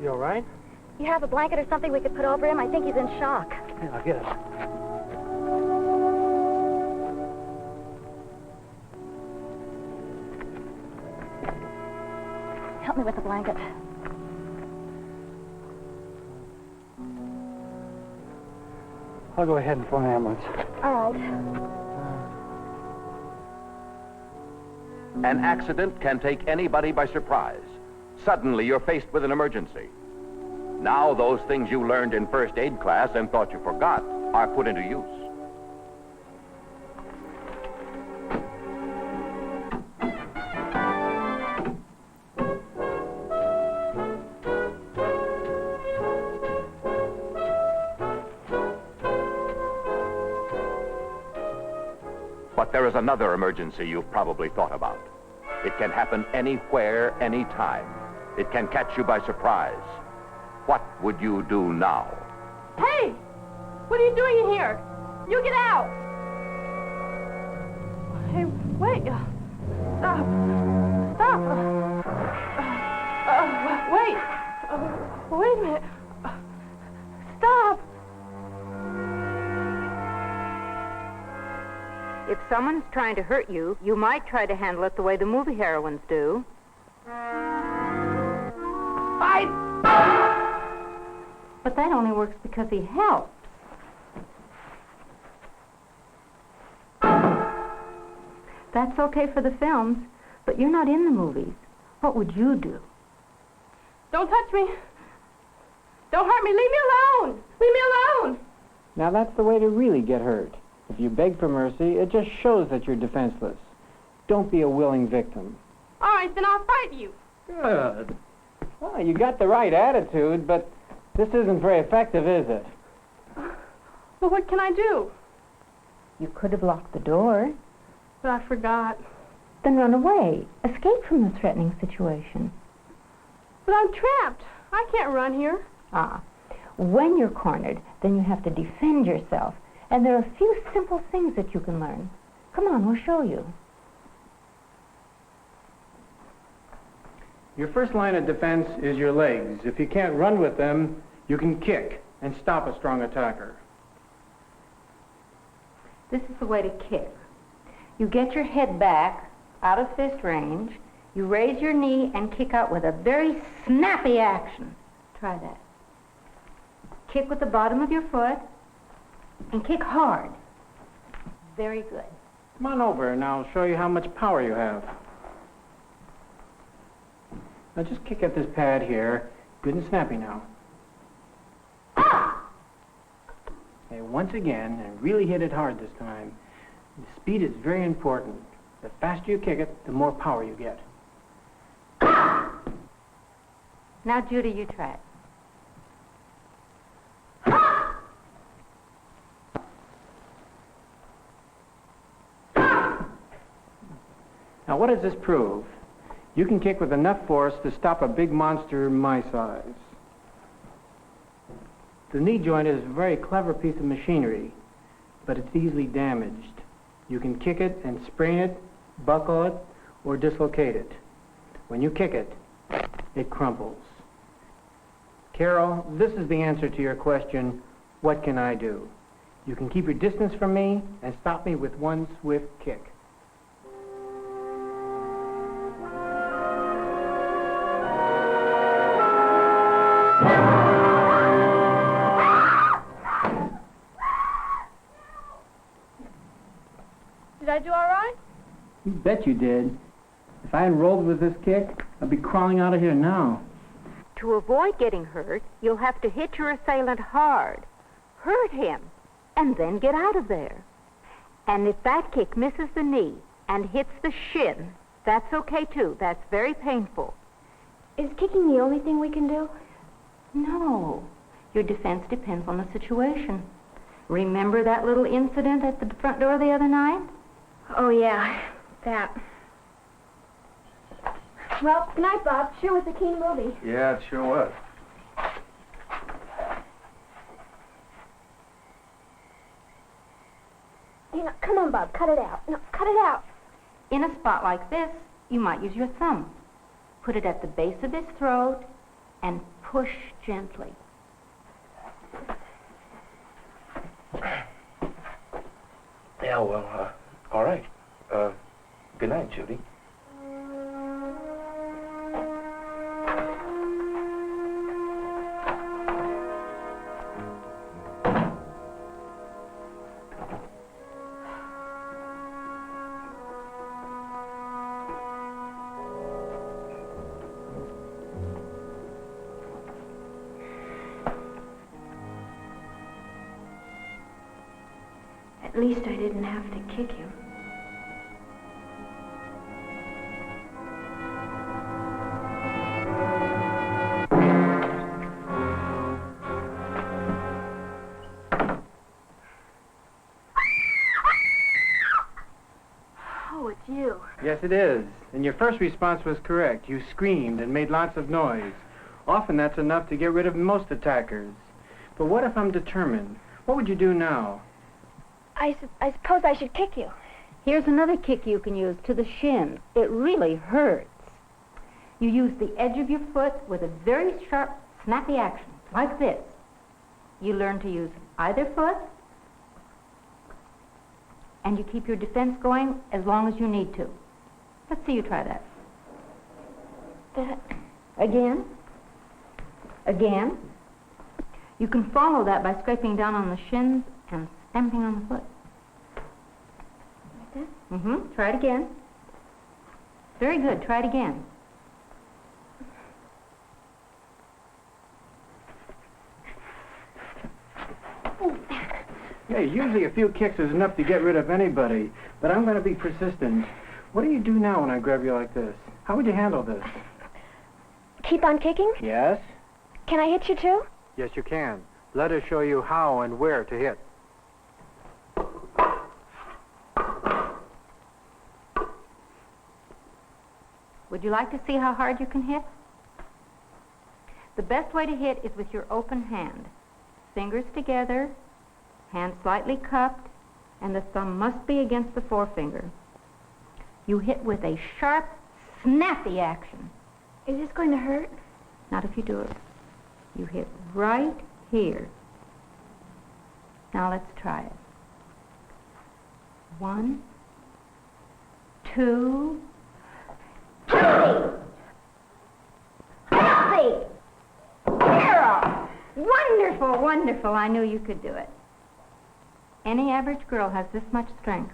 You all right? You have a blanket or something we could put over him? I think he's in shock. Yeah, I'll get it. Help me with the blanket. I'll go ahead and phone an ambulance. All right. An accident can take anybody by surprise. Suddenly, you're faced with an emergency. Now, those things you learned in first aid class and thought you forgot are put into use. But there is another emergency you've probably thought about. It can happen anywhere, anytime. It can catch you by surprise. What would you do now? Hey! What are you doing in here? You get out! Hey, wait. Stop. Stop. Wait. Wait a minute. Stop. If someone's trying to hurt you, you might try to handle it the way the movie heroines do. But that only works because he helps. That's okay for the films, but you're not in the movies. What would you do? Don't touch me. Don't hurt me. Leave me alone. Leave me alone. Now that's the way to really get hurt. If you beg for mercy, it just shows that you're defenseless. Don't be a willing victim. All right, then I'll fight you. Good. Well, you got the right attitude, but this isn't very effective, is it? Well, what can I do? You could have locked the door. But I forgot. Then run away. Escape from the threatening situation. But I'm trapped. I can't run here. Ah. When you're cornered, then you have to defend yourself. And there are a few simple things that you can learn. Come on, we'll show you. Your first line of defense is your legs. If you can't run with them, you can kick and stop a strong attacker. This is the way to kick. You get your head back out of fist range. You raise your knee and kick out with a very snappy action. Try that. Kick with the bottom of your foot and kick hard. Very good. Come on over and I'll show you how much power you have. Now just kick at this pad here. Good and snappy now. Okay, once again, and really hit it hard this time. The speed is very important. The faster you kick it, the more power you get. Now, Judy, you try it. Now, what does this prove? You can kick with enough force to stop a big monster my size. The knee joint is a very clever piece of machinery, but it's easily damaged. You can kick it and sprain it, buckle it, or dislocate it. When you kick it, it crumples. Carol, this is the answer to your question, what can I do? You can keep your distance from me and stop me with one swift kick. Did I do all right? You bet you did. If I hadn't rolled with this kick, I'd be crawling out of here now. To avoid getting hurt, you'll have to hit your assailant hard. Hurt him, and then get out of there. And if that kick misses the knee and hits the shin, that's okay too. That's very painful. Is kicking the only thing we can do? No. Your defense depends on the situation. Remember that little incident at the front door the other night? Oh, yeah, that. Well, good night, Bob. Sure was a keen movie. Yeah, it sure was. Come on, Bob, cut it out. No, cut it out. In a spot like this, you might use your thumb. Put it at the base of his throat and push gently. Yeah, well, all right. Good night, Judy. At least I didn't have to kick him. Oh, it's you. Yes, it is. And your first response was correct. You screamed and made lots of noise. Often that's enough to get rid of most attackers. But what if I'm determined? What would you do now? I suppose I should kick you. Here's another kick you can use to the shin. It really hurts. You use the edge of your foot with a very sharp, snappy action, like this. You learn to use either foot, and you keep your defense going as long as you need to. Let's see you try that. Again. Again. You can follow that by scraping down on the shins and stamping on the foot. it? Mm-hmm. Try it again. Very good. Try it again. Yeah, usually a few kicks is enough to get rid of anybody, but I'm going to be persistent. What do you do now when I grab you like this? How would you handle this? Keep on kicking? Yes? Can I hit you too? Yes, you can. Let us show you how and where to hit. Would you like to see how hard you can hit? The best way to hit is with your open hand. Fingers together, hand slightly cupped, and the thumb must be against the forefinger. You hit with a sharp, snappy action. Is this going to hurt? Not if you do it. You hit right here. Now let's try it. 1, 2... Judy! Healthy! Carol! Wonderful, wonderful. I knew you could do it. Any average girl has this much strength.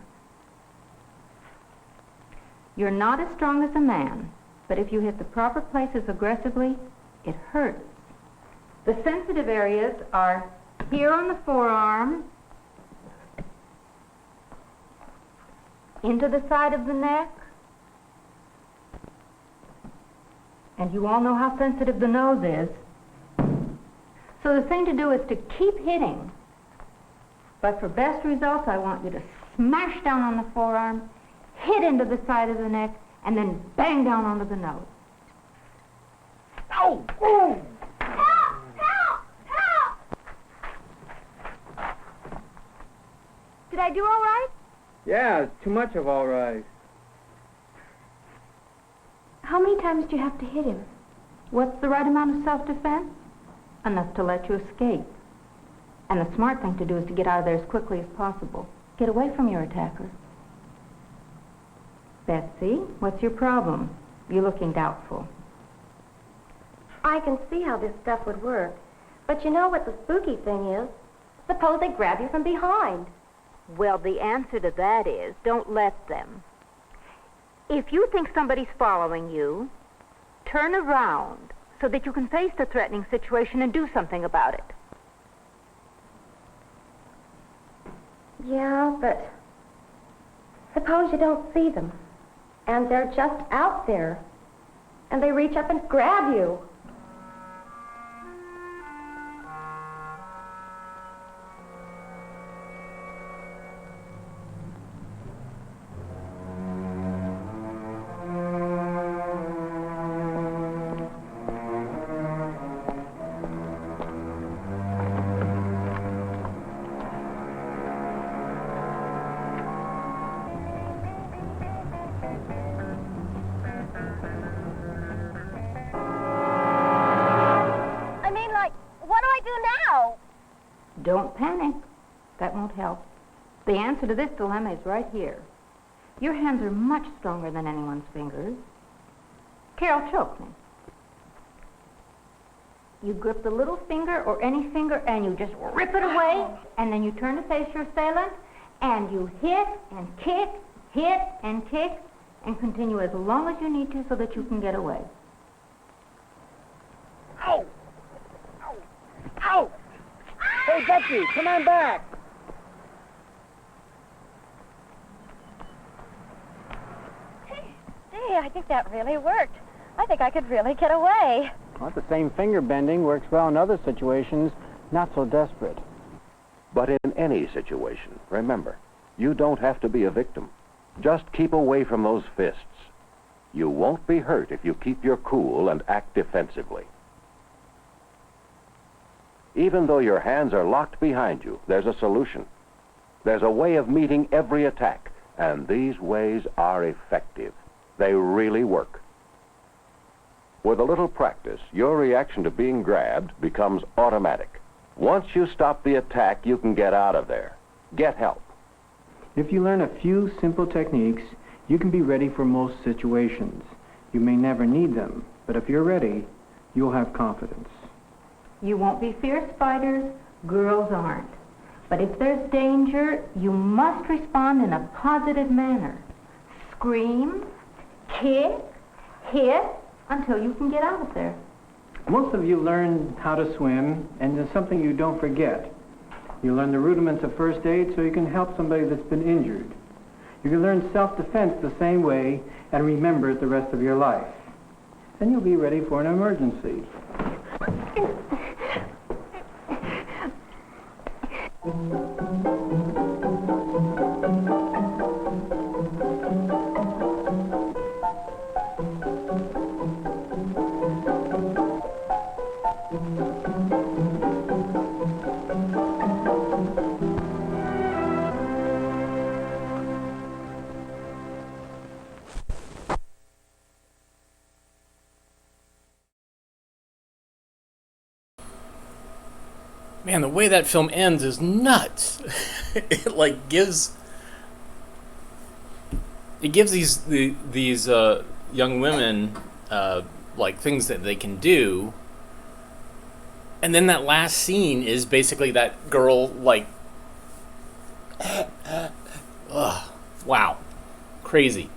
You're not as strong as a man, but if you hit the proper places aggressively, it hurts. The sensitive areas are here on the forearm, into the side of the neck, and you all know how sensitive the nose is. So the thing to do is to keep hitting. But for best results, I want you to smash down on the forearm, hit into the side of the neck, and then bang down onto the nose. Oh! Ooh. Help! Help! Help! Did I do all right? Yeah, it's too much of all right. How many times do you have to hit him? What's the right amount of self-defense? Enough to let you escape. And the smart thing to do is to get out of there as quickly as possible. Get away from your attacker. Betsy, what's your problem? You're looking doubtful. I can see how this stuff would work. But you know what the spooky thing is? Suppose they grab you from behind. Well, the answer to that is, don't let them. If you think somebody's following you, turn around so that you can face the threatening situation and do something about it. Yeah, but suppose you don't see them, and they're just out there, and they reach up and grab you. Don't panic. That won't help. The answer to this dilemma is right here. Your hands are much stronger than anyone's fingers. Carol, choke me. You grip the little finger or any finger and you just rip it away, and then you turn to face your assailant, and you hit and kick, and continue as long as you need to so that you can get away. Ow! Ow! Ow! Hey, Betsy, come on back! Hey, I think that really worked. I think I could really get away. Well, the same finger bending works well in other situations, not so desperate. But in any situation, remember, you don't have to be a victim. Just keep away from those fists. You won't be hurt if you keep your cool and act defensively. Even though your hands are locked behind you, there's a solution. There's a way of meeting every attack, and these ways are effective. They really work. With a little practice, your reaction to being grabbed becomes automatic. Once you stop the attack, you can get out of there. Get help. If you learn a few simple techniques, you can be ready for most situations. You may never need them, but if you're ready, you'll have confidence. You won't be fierce fighters. Girls aren't. But if there's danger, you must respond in a positive manner. Scream, kick, hit, until you can get out of there. Most of you learn how to swim, and there's something you don't forget. You learn the rudiments of first aid so you can help somebody that's been injured. You can learn self-defense the same way and remember it the rest of your life. Then you'll be ready for an emergency. Man, the way that film ends is nuts. It like gives these young women like things that they can do, and then that last scene is basically that girl like, wow, crazy.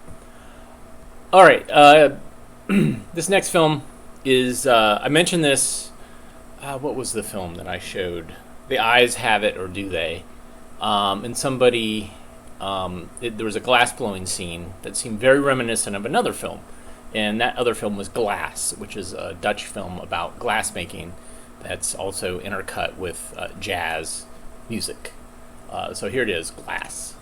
All right, this next film is I mentioned this. What was the film that I showed? The Eyes Have It, or Do They? And somebody, there was a glass blowing scene that seemed very reminiscent of another film. And that other film was Glass, which is a Dutch film about glassmaking that's also intercut with jazz music. So here it is, Glass.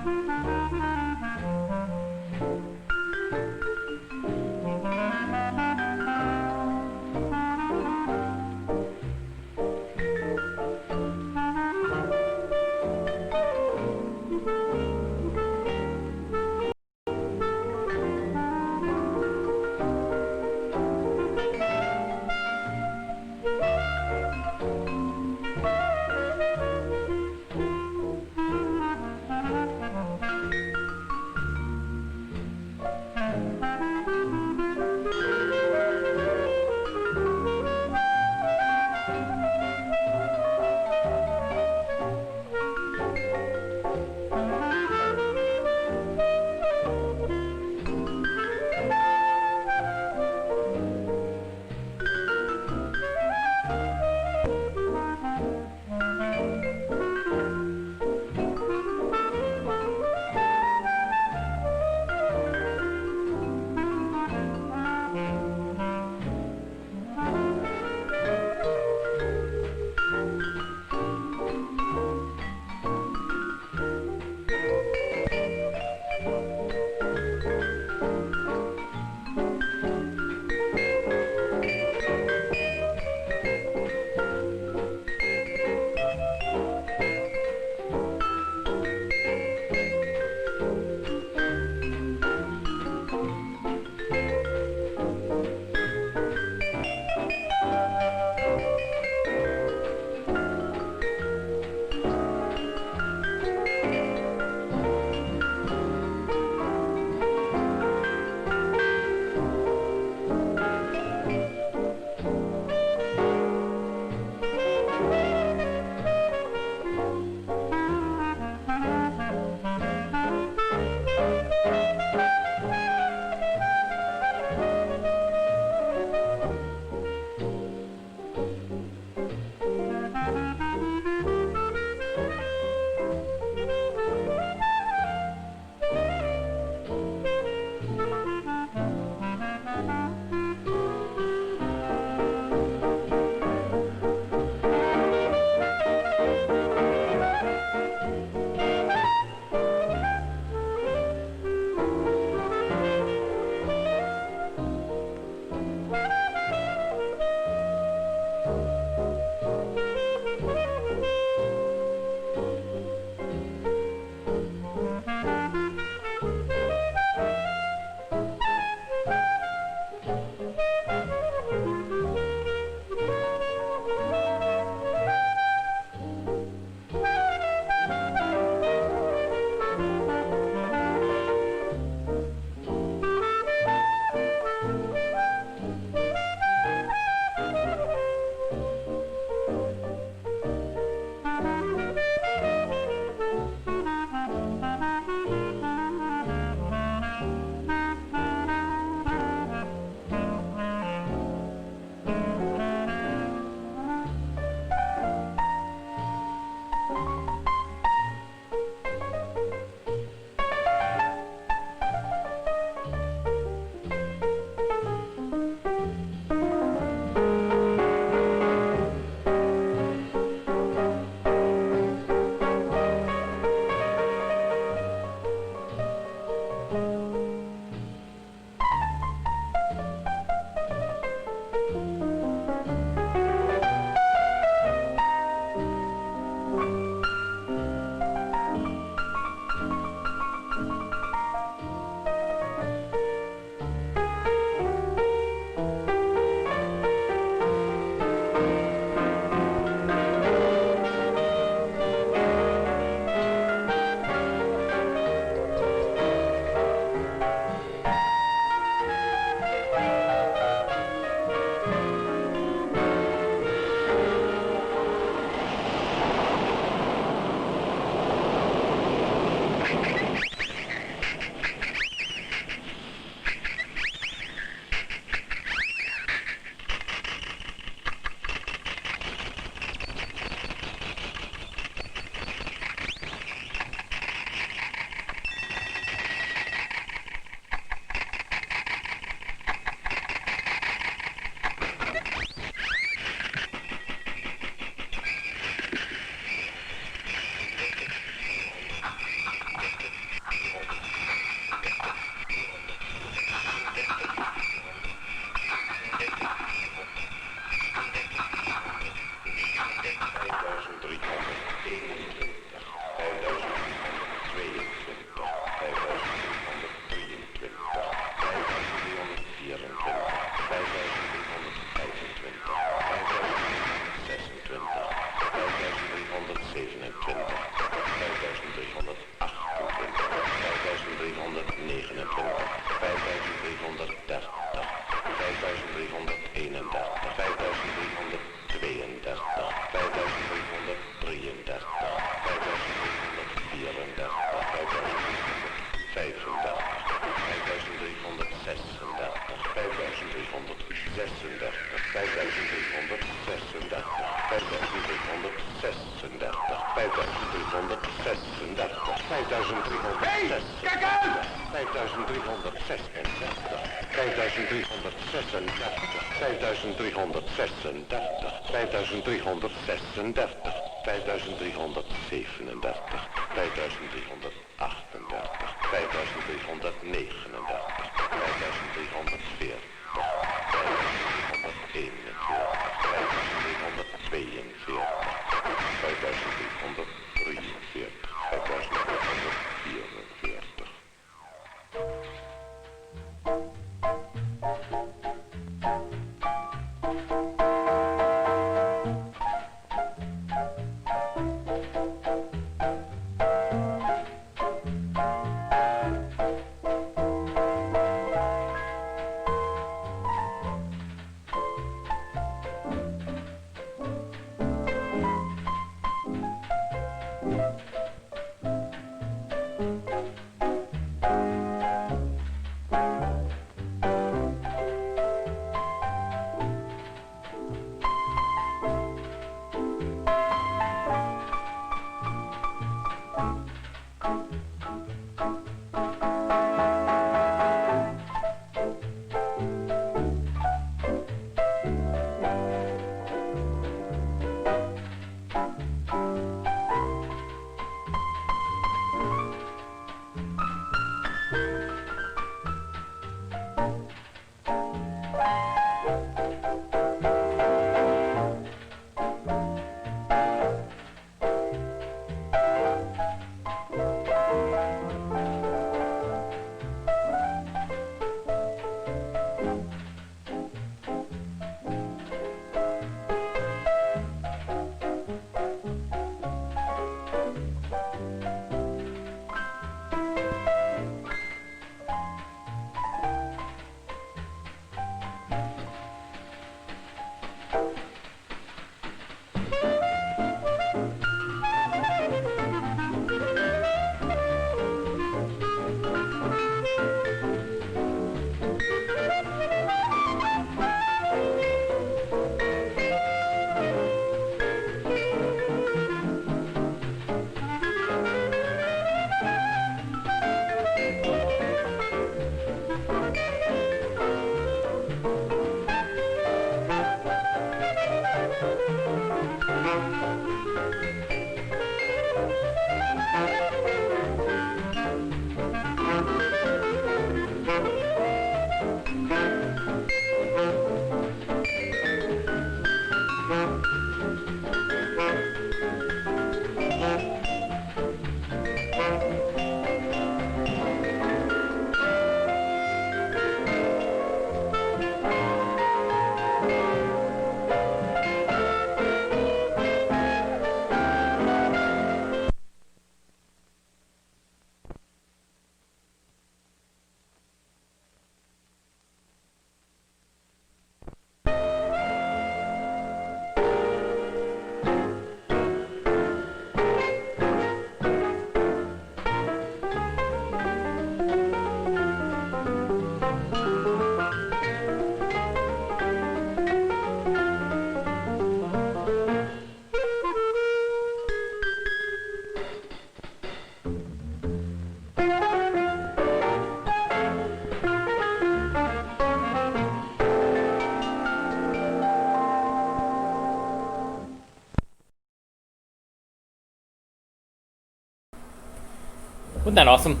Wasn't that awesome?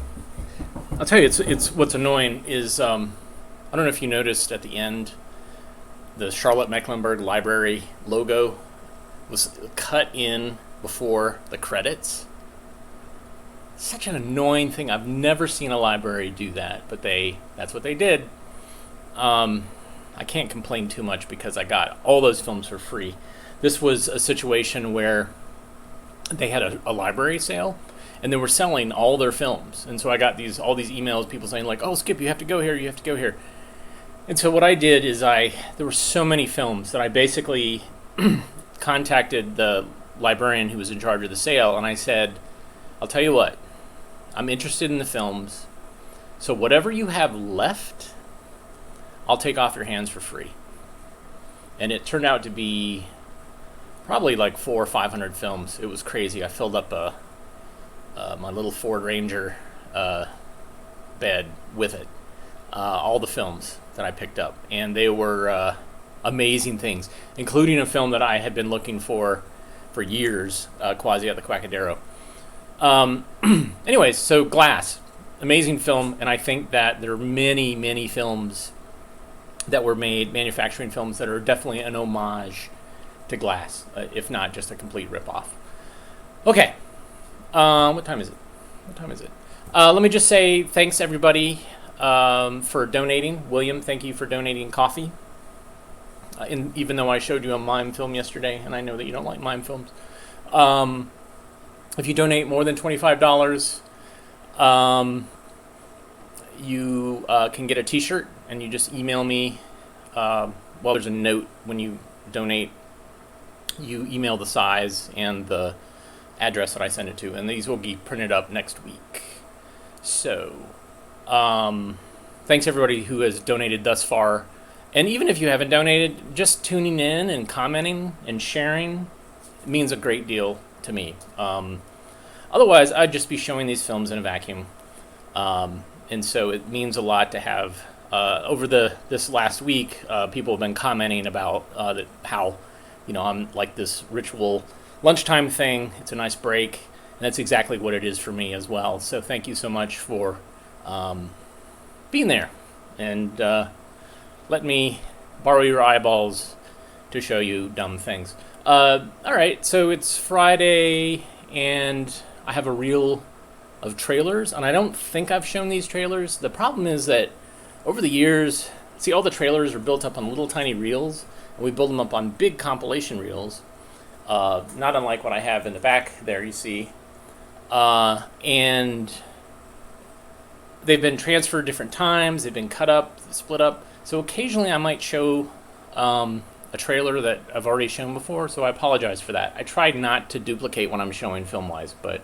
I'll tell you, it's what's annoying is I don't know if you noticed at the end, the Charlotte Mecklenburg Library logo was cut in before the credits. Such an annoying thing. I've never seen a library do that, but that's what they did. I can't complain too much because I got all those films for free. This was a situation where they had a library sale and they were selling all their films. And so I got all these emails, people saying like, oh, Skip, you have to go here, you have to go here. And so what I did is there were so many films that I basically contacted the librarian who was in charge of the sale, and I said, I'll tell you what, I'm interested in the films, so whatever you have left, I'll take off your hands for free. And it turned out to be probably like 400 or 500 films. It was crazy. I filled up my little Ford Ranger bed with it. All the films that I picked up, and they were amazing things, including a film that I had been looking for years, Quasi at the Quackadero. Anyways, so Glass, amazing film, and I think that there are many, many films that were made, manufacturing films, that are definitely an homage to Glass, if not just a complete ripoff. Okay, what time is it? Let me just say thanks, everybody, for donating. William, thank you for donating coffee. Even though I showed you a mime film yesterday, and I know that you don't like mime films. If you donate more than $25, you can get a t-shirt, and you just email me. There's a note when you donate. You email the size and the address that I send it to, and these will be printed up next week. So, thanks everybody who has donated thus far. And even if you haven't donated, just tuning in and commenting and sharing means a great deal to me. Otherwise, I'd just be showing these films in a vacuum. And so it means a lot to have, over this last week, people have been commenting about how, I'm like this ritual lunchtime thing. It's a nice break, and that's exactly what it is for me as well. So thank you so much for being there, and let me borrow your eyeballs to show you dumb things. All right, so it's Friday, and I have a reel of trailers, and I don't think I've shown these trailers. The problem is that over the years, see, all the trailers are built up on little tiny reels, and we build them up on big compilation reels, not unlike what I have in the back there, you see. And they've been transferred different times, they've been cut up, split up. So occasionally I might show a trailer that I've already shown before, so I apologize for that. I tried not to duplicate when I'm showing film-wise, but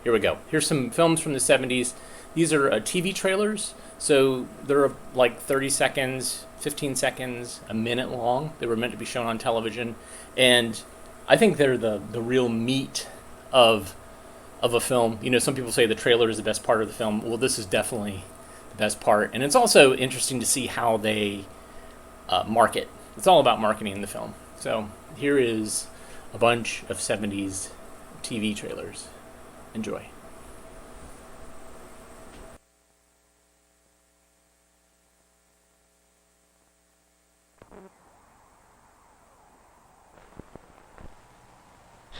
here we go. Here's some films from the 70s. These are TV trailers, so they're like 30 seconds, 15 seconds, a minute long. They were meant to be shown on television, and I think they're the real meat of a film. Some people say the trailer is the best part of the film. Well, this is definitely the best part, and it's also interesting to see how they market. It's all about marketing the film. So here is a bunch of 70s TV trailers. Enjoy.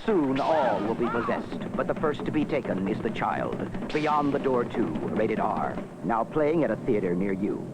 Soon all will be possessed, but the first to be taken is the child. Beyond the Door 2, rated R. Now playing at a theater near you.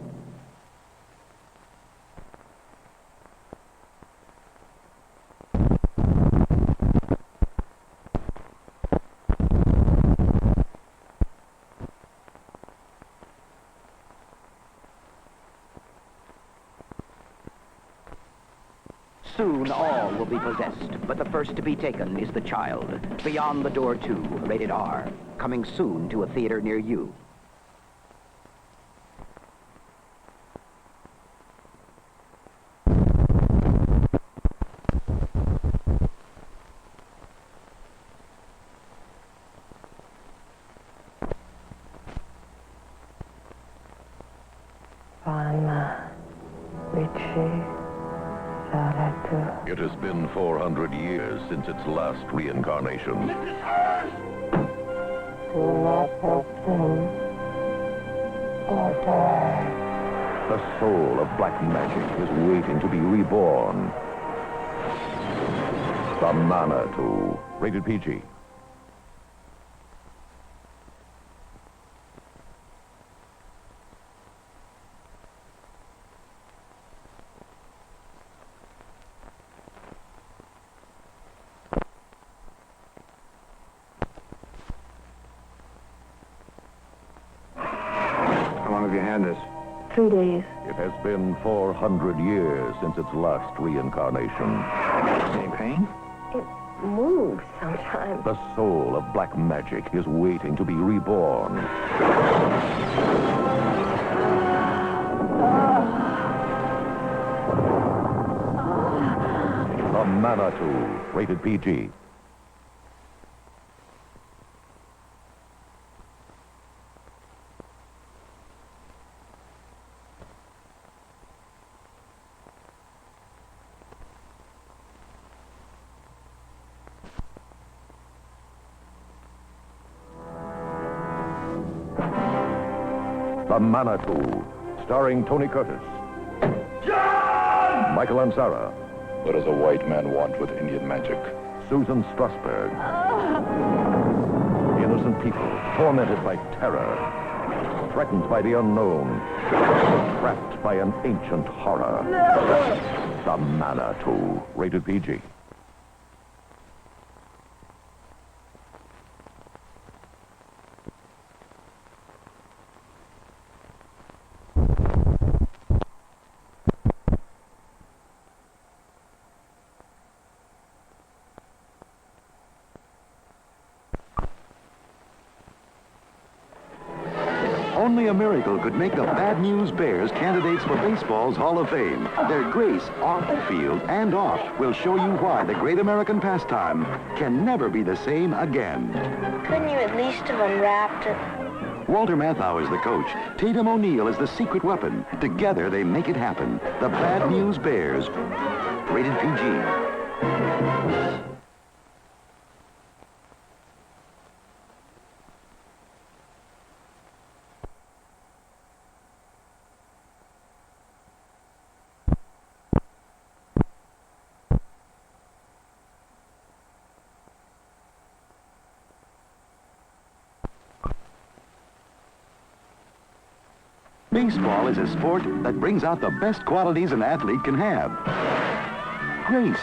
Soon all will be possessed, but the first to be taken is the child. Beyond the Door 2, rated R. Coming soon to a theater near you. It has been 400 years since its last reincarnation. Do not open or die. The soul of black magic is waiting to be reborn. The Manitou, rated PG. How long have you had this? 3 days. It has been 400 years since its last reincarnation. Any pain? It moves sometimes. The soul of black magic is waiting to be reborn. The Manitou, rated PG. The Manitou, starring Tony Curtis. John! Michael Ansara. What does a white man want with Indian magic? Susan Strasberg. Innocent people, tormented by terror, threatened by the unknown, trapped by an ancient horror. The Manitou, rated PG. Only a miracle could make the Bad News Bears candidates for baseball's Hall of Fame. Their grace off the field and off will show you why the great American pastime can never be the same again. Couldn't you at least have unwrapped it? Walter Matthau is the coach. Tatum O'Neal is the secret weapon. Together they make it happen. The Bad News Bears. Rated PG. Baseball is a sport that brings out the best qualities an athlete can have. Grace,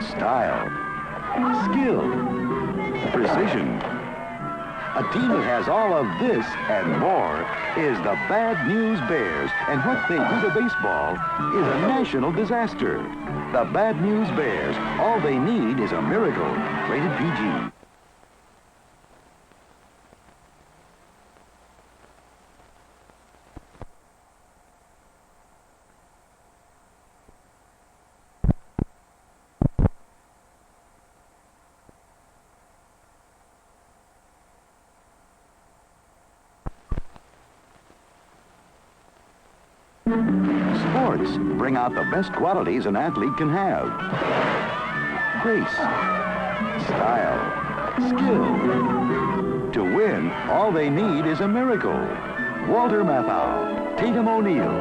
style, skill, precision. A team that has all of this and more is the Bad News Bears, and what they do to baseball is a national disaster. The Bad News Bears, all they need is a miracle. Rated PG. Sports bring out the best qualities an athlete can have. Grace, style, skill. To win, all they need is a miracle. Walter Matthau, Tatum O'Neal.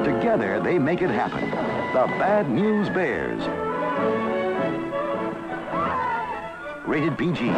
Together, they make it happen. The Bad News Bears. Rated PG.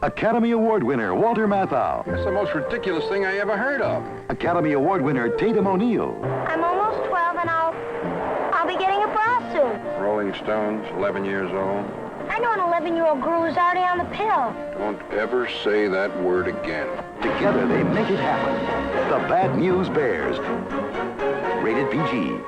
Academy Award winner Walter Matthau. That's the most ridiculous thing I ever heard of. Academy Award winner Tatum O'Neal. I'm almost 12 and I'll be getting a bra soon. Rolling Stones, 11 years old. I know an 11-year-old girl who's already on the pill. Don't ever say that word again. Together they make it happen. The Bad News Bears. Rated PG.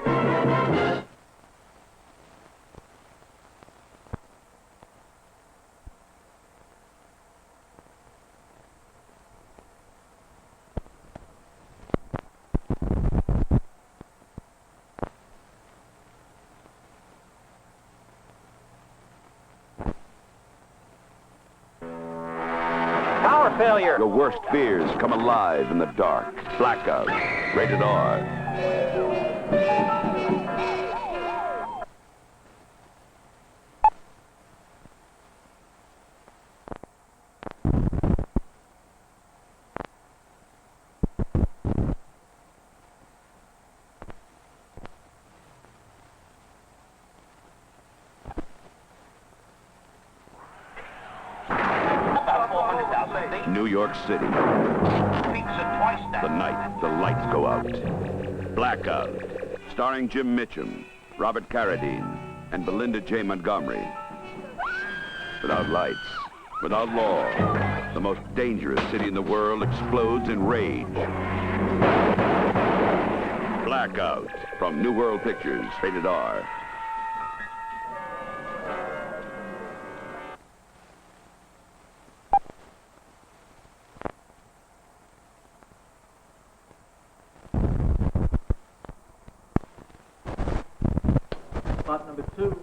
Failure. Your worst fears come alive in the dark. Blackout. Rated R. New York City. The night the lights go out. Blackout, starring Jim Mitchum, Robert Carradine, and Belinda J. Montgomery. Without lights, without law, the most dangerous city in the world explodes in rage. Blackout, from New World Pictures, rated R. Spot number 2.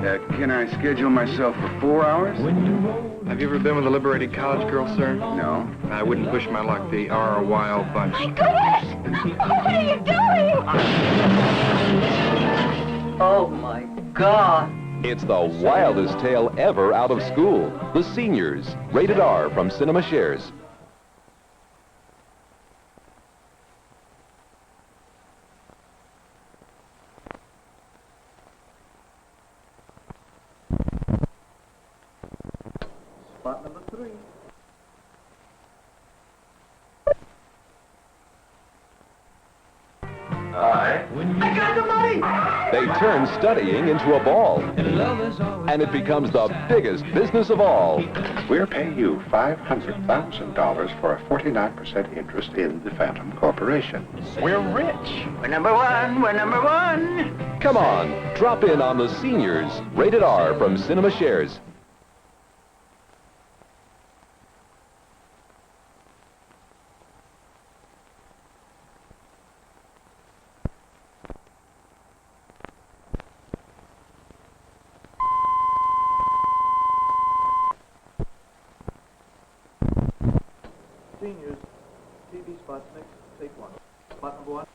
Can I schedule myself for 4 hours? Have you ever been with a liberated college girl, sir? No. I wouldn't push my luck. They are a wild bunch. My goodness! What are you doing? Oh, my God. It's the wildest tale ever out of school. The Seniors, rated R from Cinema Shares. Spot number 3. I got the money! They turn studying into a ball. And it becomes the biggest business of all. We're paying you $500,000 for a 49% interest in the Phantom Corporation. We're rich. We're number one. We're number one. Come on, drop in on The Seniors, rated R from Cinema Shares. Seniors, TV spots next. Take 1. Spot number 1.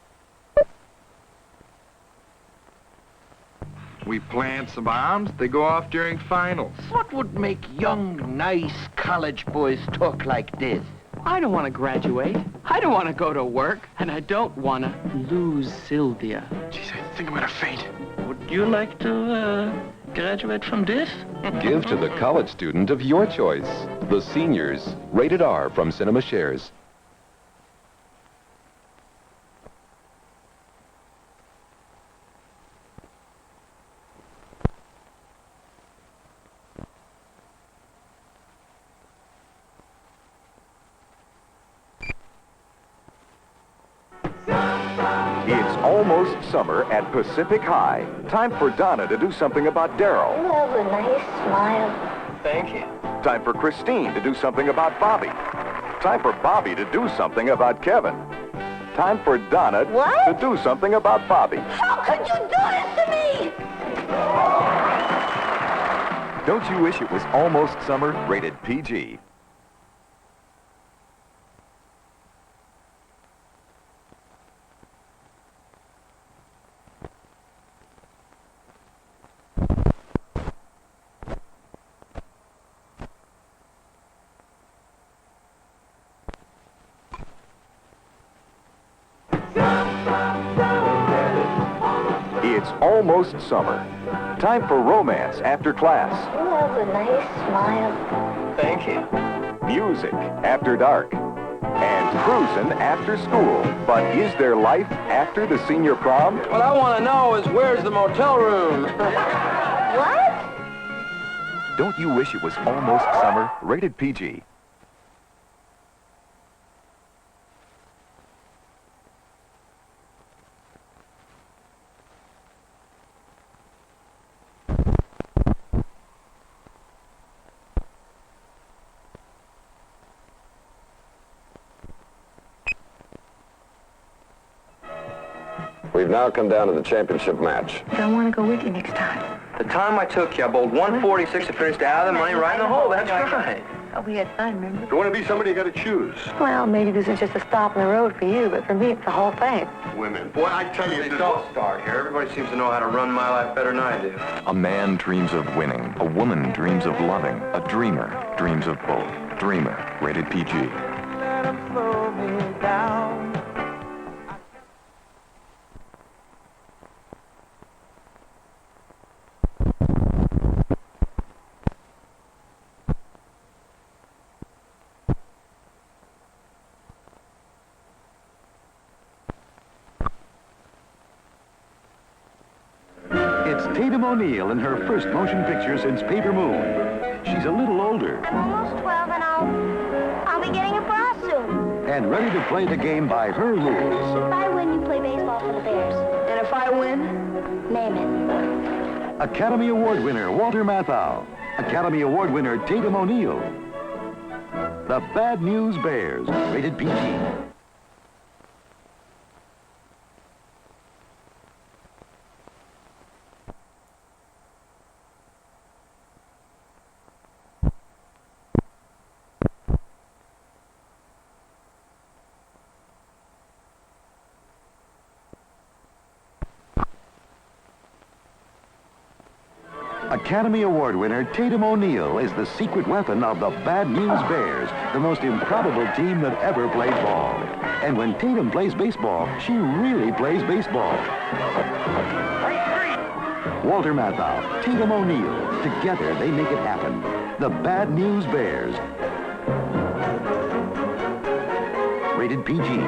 We plant some bombs, they go off during finals. What would make young, nice college boys talk like this? I don't want to graduate. I don't want to go to work. And I don't want to lose Sylvia. Jeez, I think I'm gonna faint. Would you like to, graduate from this? Give to the college student of your choice. The Seniors, rated R from Cinema Shares. It's almost summer at Pacific High. Time for Donna to do something about Daryl. You have a nice smile. Thank you. Time for Christine to do something about Bobby. Time for Bobby to do something about Kevin. Time for Donna to do something about Bobby. How could you do this to me? Don't you wish it was almost summer? Rated PG. It's almost summer. Time for romance after class. You have a nice smile. Thank you. Music after dark. And cruising after school. But is there life after the senior prom? What I want to know is where's the motel room? What? Don't you wish it was almost summer? Rated PG. We've now come down to the championship match. I want to go with you next time. The time I took you, I bowled 146 to finish out of the money right in the hole. That's right. Oh, we had fun, remember? If you want to be somebody, you got to choose. Well, maybe this is just a stop in the road for you, but for me, it's the whole thing. Women. Boy, I tell you, They don't start here. Everybody seems to know how to run my life better than I do. A man dreams of winning. A woman dreams of loving. A dreamer dreams of both. Dreamer. Rated PG. It's Tatum O'Neal in her first motion picture since Paper Moon. She's a little older I'm almost 12 and I'll be getting a bra soon. and ready to play the game by her rules. If I win, you play baseball for the Bears. And if I win? Name it. Academy Award winner Walter Matthau. Academy Award winner Tatum O'Neal. The Bad News Bears. Rated PG. Academy Award winner Tatum O'Neal is the secret weapon of the Bad News Bears, the most improbable team that ever played ball. And when Tatum plays baseball, she really plays baseball. Walter Matthau, Tatum O'Neal, together they make it happen. The Bad News Bears. Rated PG.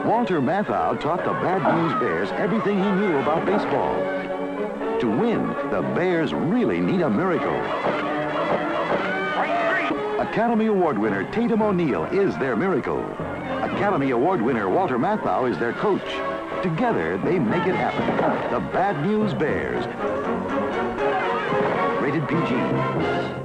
Walter Matthau taught the Bad News Bears everything he knew about baseball. To win, the Bears really need a miracle. Academy Award winner Tatum O'Neal is their miracle. Academy Award winner Walter Matthau is their coach. Together, they make it happen. The Bad News Bears. Rated PG.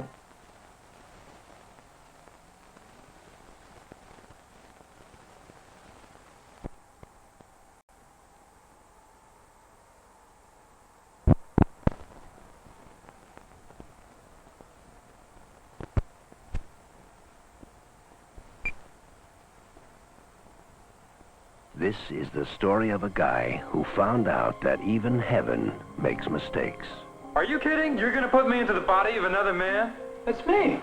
This is the story of a guy who found out that even heaven makes mistakes. Are you kidding? You're gonna put me into the body of another man? That's me.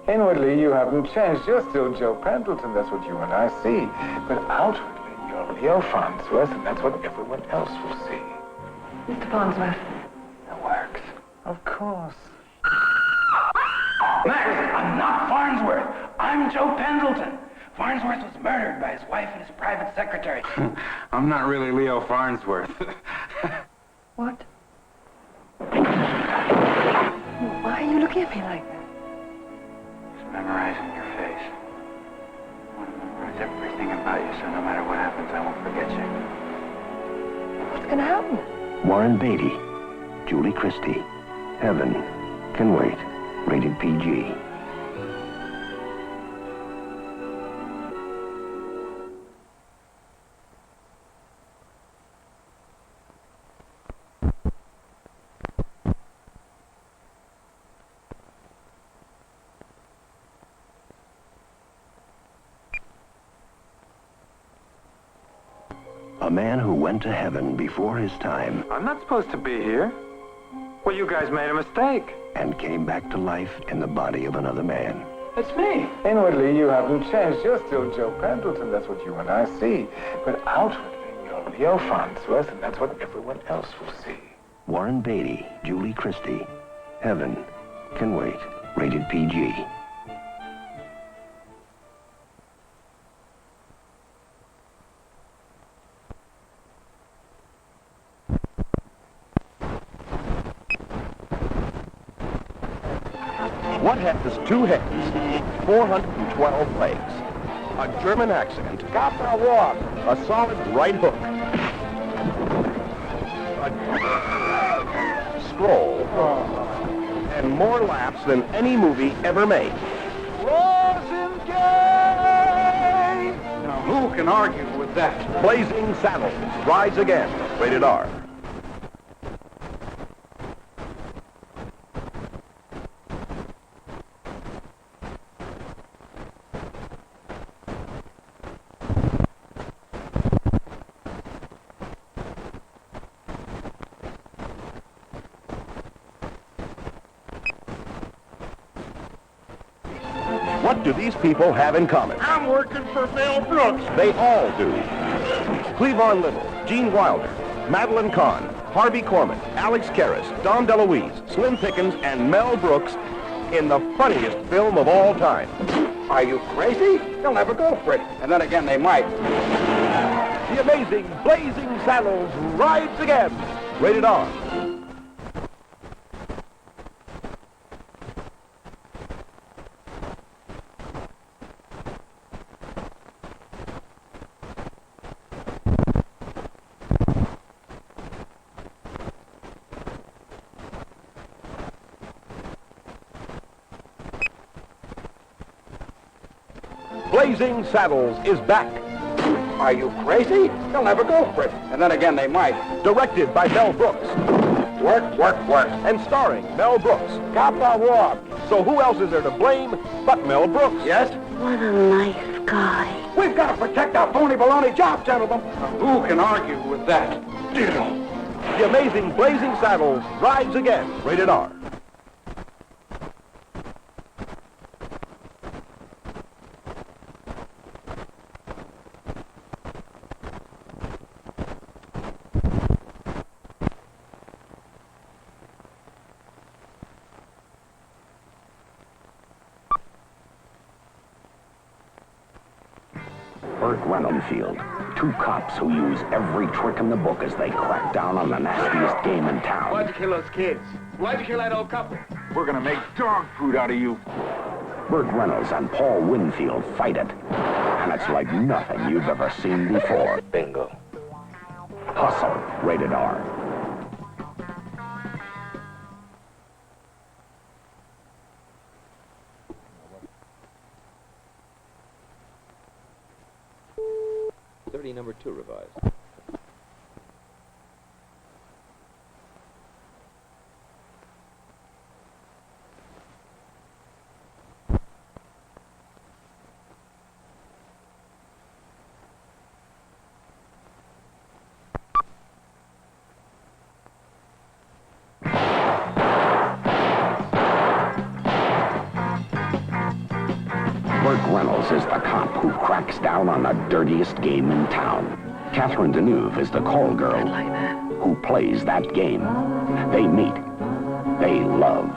Inwardly, you haven't changed. You're still Joe Pendleton. That's what you and I see. But outwardly, you're Leo Farnsworth, and that's what everyone else will see. Mr. Farnsworth. It works. Of course. Max, I'm not Farnsworth. I'm Joe Pendleton. Farnsworth was murdered by his wife and his private secretary. I'm not really Leo Farnsworth. What? Why are you looking at me like that? Just memorizing your face. I want to memorize everything about you, so no matter what happens, I won't forget you. What's going to happen? Warren Beatty, Julie Christie, Heaven Can Wait. Rated PG. A man who went to heaven before his time I'm not supposed to be here. Well, you guys made a mistake. and came back to life in the body of another man. It's me. Inwardly, you haven't changed. You're still Joe Pendleton. That's what you and I see. But outwardly, you're Leo Farnsworth, and that's what everyone else will see. Warren Beatty, Julie Christie, Heaven Can Wait. Rated PG. What has two heads, 412 legs, a German accent, a solid right hook, a scroll, and more laughs than any movie ever made? Now, who can argue with that? Blazing Saddles, Rise Again, rated R. What do these people have in common? I'm working for Mel Brooks. They all do. Cleavon Little, Gene Wilder, Madeline Kahn, Harvey Korman, Alex Karras, Dom DeLuise, Slim Pickens, and Mel Brooks in the funniest film of all time. Are you crazy? They'll never go for it. And then again, they might. The amazing Blazing Saddles Rides Again. Rated R. Blazing Saddles is back. Are you crazy? They'll never go for it. And then again, they might. Directed by Mel Brooks. Work, work, work. And starring Mel Brooks. Cop or walk. So who else is there to blame but Mel Brooks? Yes? What a nice guy. We've got to protect our phony baloney job, gentlemen. Who can argue with that? Ditto. The amazing Blazing Saddles drives again. Rated R. Field. Two cops who use every trick in the book as they crack down on the nastiest game in town. Why'd you kill those kids? Why'd you kill that old couple? We're gonna make dog food out of you. Burt Reynolds and Paul Winfield fight it. And it's like nothing you've ever seen before. Bingo. Hustle. Rated R. Number 2 revised. Burt Reynolds is the cop who cracks down on the dirtiest game in town. Catherine Deneuve is the call girl who plays that game. They meet, they love,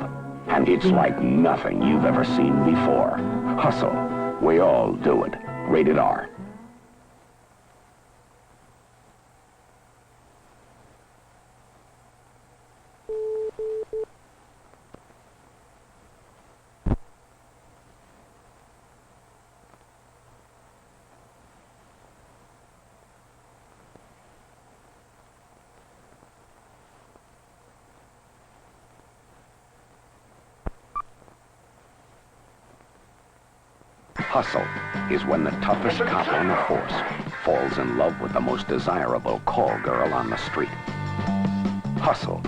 and it's like nothing you've ever seen before. Hustle. We all do it. Rated R. Hustle is when the toughest cop on the force falls in love with the most desirable call girl on the street. Hustle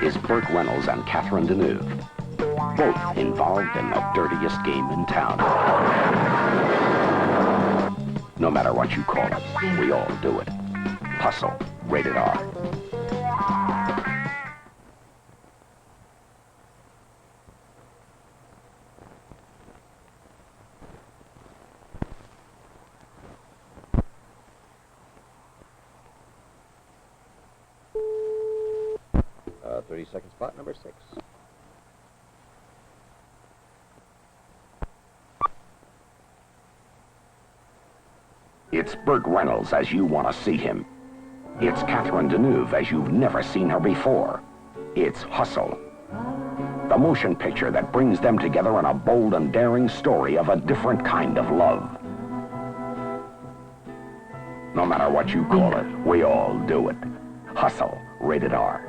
is Burt Reynolds and Catherine Deneuve, both involved in the dirtiest game in town. No matter what you call it, we all do it. Hustle. Rated R. 30-second spot, number 6. It's Burt Reynolds as you want to see him. It's Catherine Deneuve as you've never seen her before. It's Hustle. The motion picture that brings them together in a bold and daring story of a different kind of love. No matter what you call it, we all do it. Hustle. Rated R.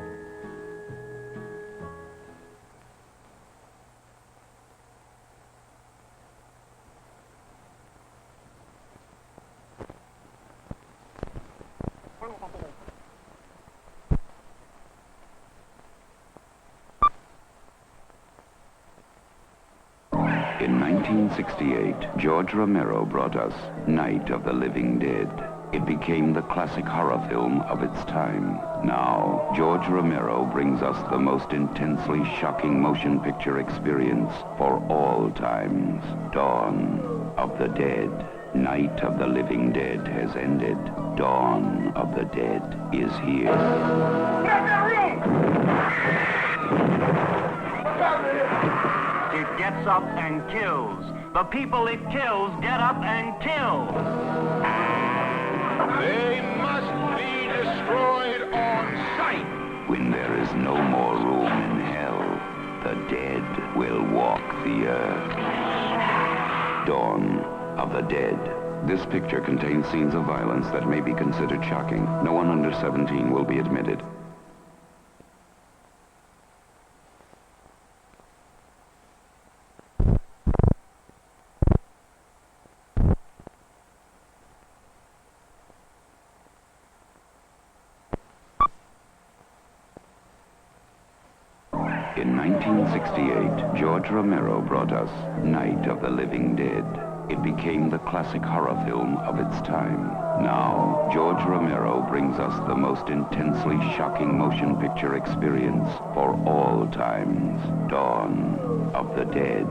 In 1968, George Romero brought us Night of the Living Dead. It became the classic horror film of its time. Now, George Romero brings us the most intensely shocking motion picture experience for all times. Dawn of the Dead. Night of the Living Dead has ended. Dawn of the Dead is here. It gets up and kills. The people it kills get up and kill. They must be destroyed on sight. When there is no more room in hell, the dead will walk the earth. Dawn of the Dead. This picture contains scenes of violence that may be considered shocking. No one under 17 will be admitted. In 1968, George Romero brought us Night of the Living Dead. It became the classic horror film of its time. Now, George Romero brings us the most intensely shocking motion picture experience for all times. Dawn of the Dead.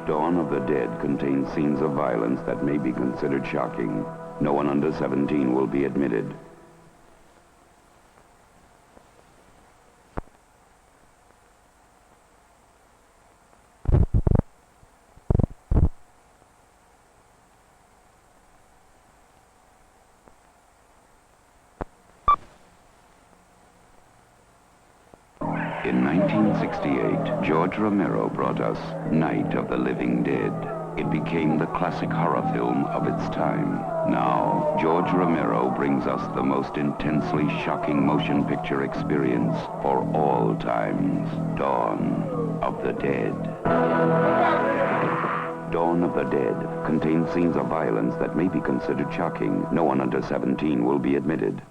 Dawn of the Dead contains scenes of violence that may be considered shocking. No one under 17 will be admitted. In 1968, George Romero brought us Night of the Living Dead. It became the classic horror film of its time. Now, George Romero brings us the most intensely shocking motion picture experience for all times. Dawn of the Dead. Dawn of the Dead contains scenes of violence that may be considered shocking. No one under 17 will be admitted.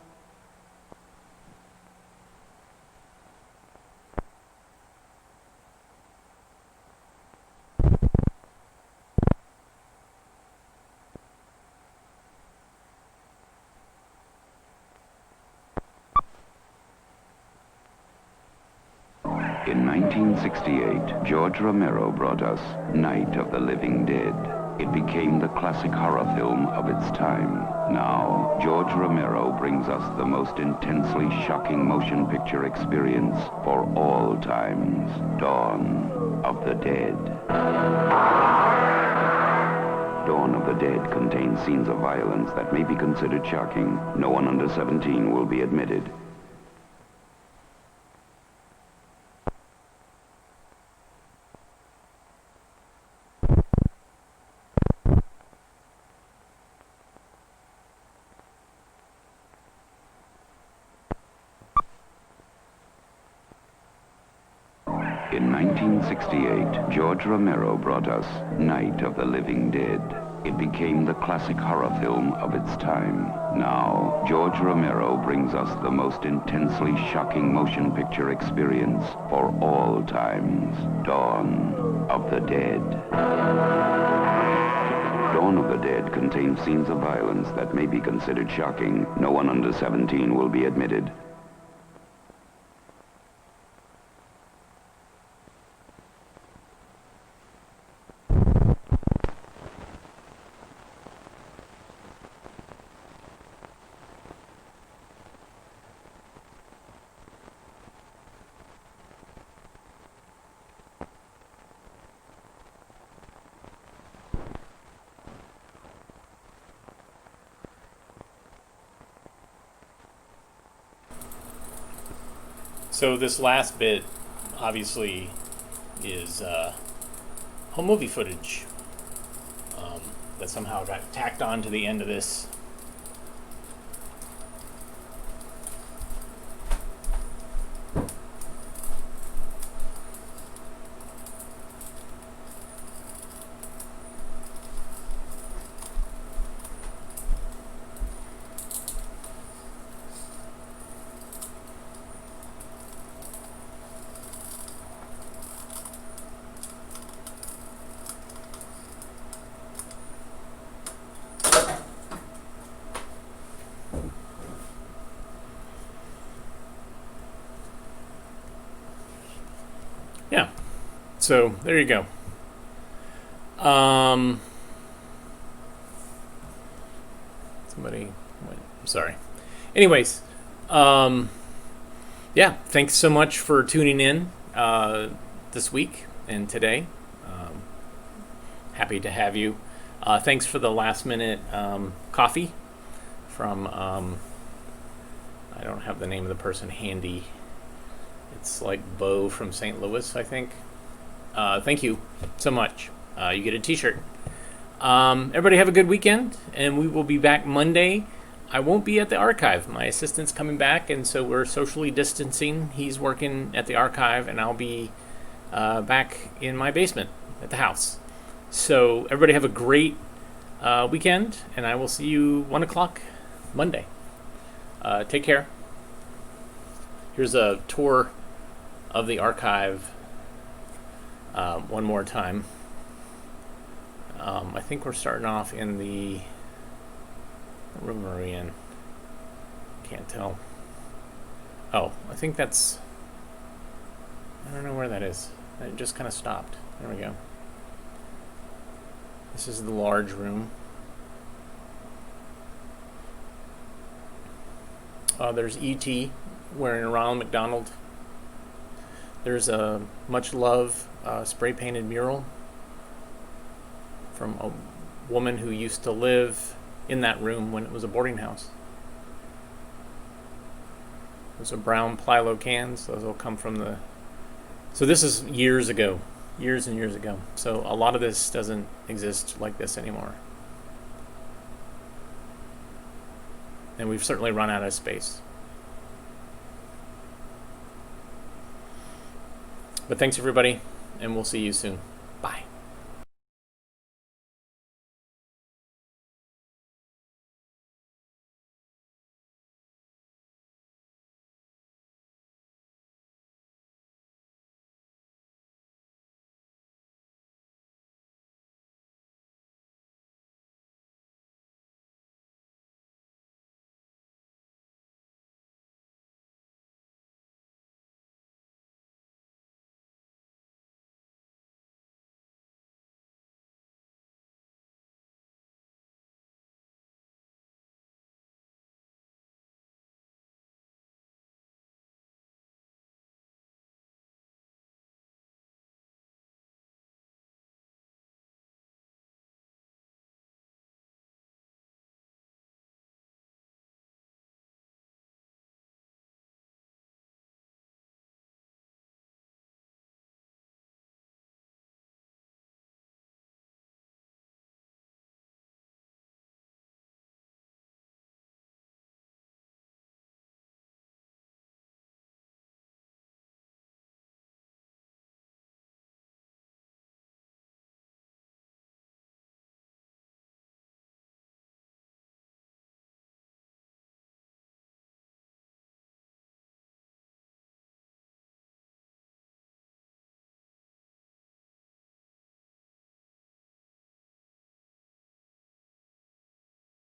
In 1968, George Romero brought us Night of the Living Dead. It became the classic horror film of its time. Now, George Romero brings us the most intensely shocking motion picture experience for all times. Dawn of the Dead. Dawn of the Dead contains scenes of violence that may be considered shocking. No one under 17 will be admitted. In 1968, George Romero brought us Night of the Living Dead. It became the classic horror film of its time. Now, George Romero brings us the most intensely shocking motion picture experience for all times. Dawn of the Dead. Dawn of the Dead contains scenes of violence that may be considered shocking. No one under 17 will be admitted. So this last bit, obviously, is home movie footage that somehow got tacked on to the end of this. Yeah, so there you go. Somebody went, I'm sorry. Anyways, yeah, thanks so much for tuning in this week and today. Happy to have you. Thanks for the last minute coffee from, I don't have the name of the person handy. It's like Bo from St. Louis, I think. Thank you so much. You get a t-shirt. Everybody have a good weekend, and we will be back Monday. I won't be at the archive. My assistant's coming back, and so we're socially distancing. He's working at the archive, and I'll be back in my basement at the house. So everybody have a great weekend, and I will see you 1 o'clock Monday. Take care. Here's a tour of the archive one more time. I think we're starting off in the... What room are we in? Can't tell. Oh, I think that's... I don't know where that is. It just kind of stopped. There we go. This is the large room. There's E.T. wearing a Ronald McDonald. There's a much loved spray painted mural from a woman who used to live in that room when it was a boarding house. Those are brown Plilo cans. Those will come from the... So this is years ago. Years and years ago. So a lot of this doesn't exist like this anymore. And we've certainly run out of space. But thanks everybody, and we'll see you soon. Bye.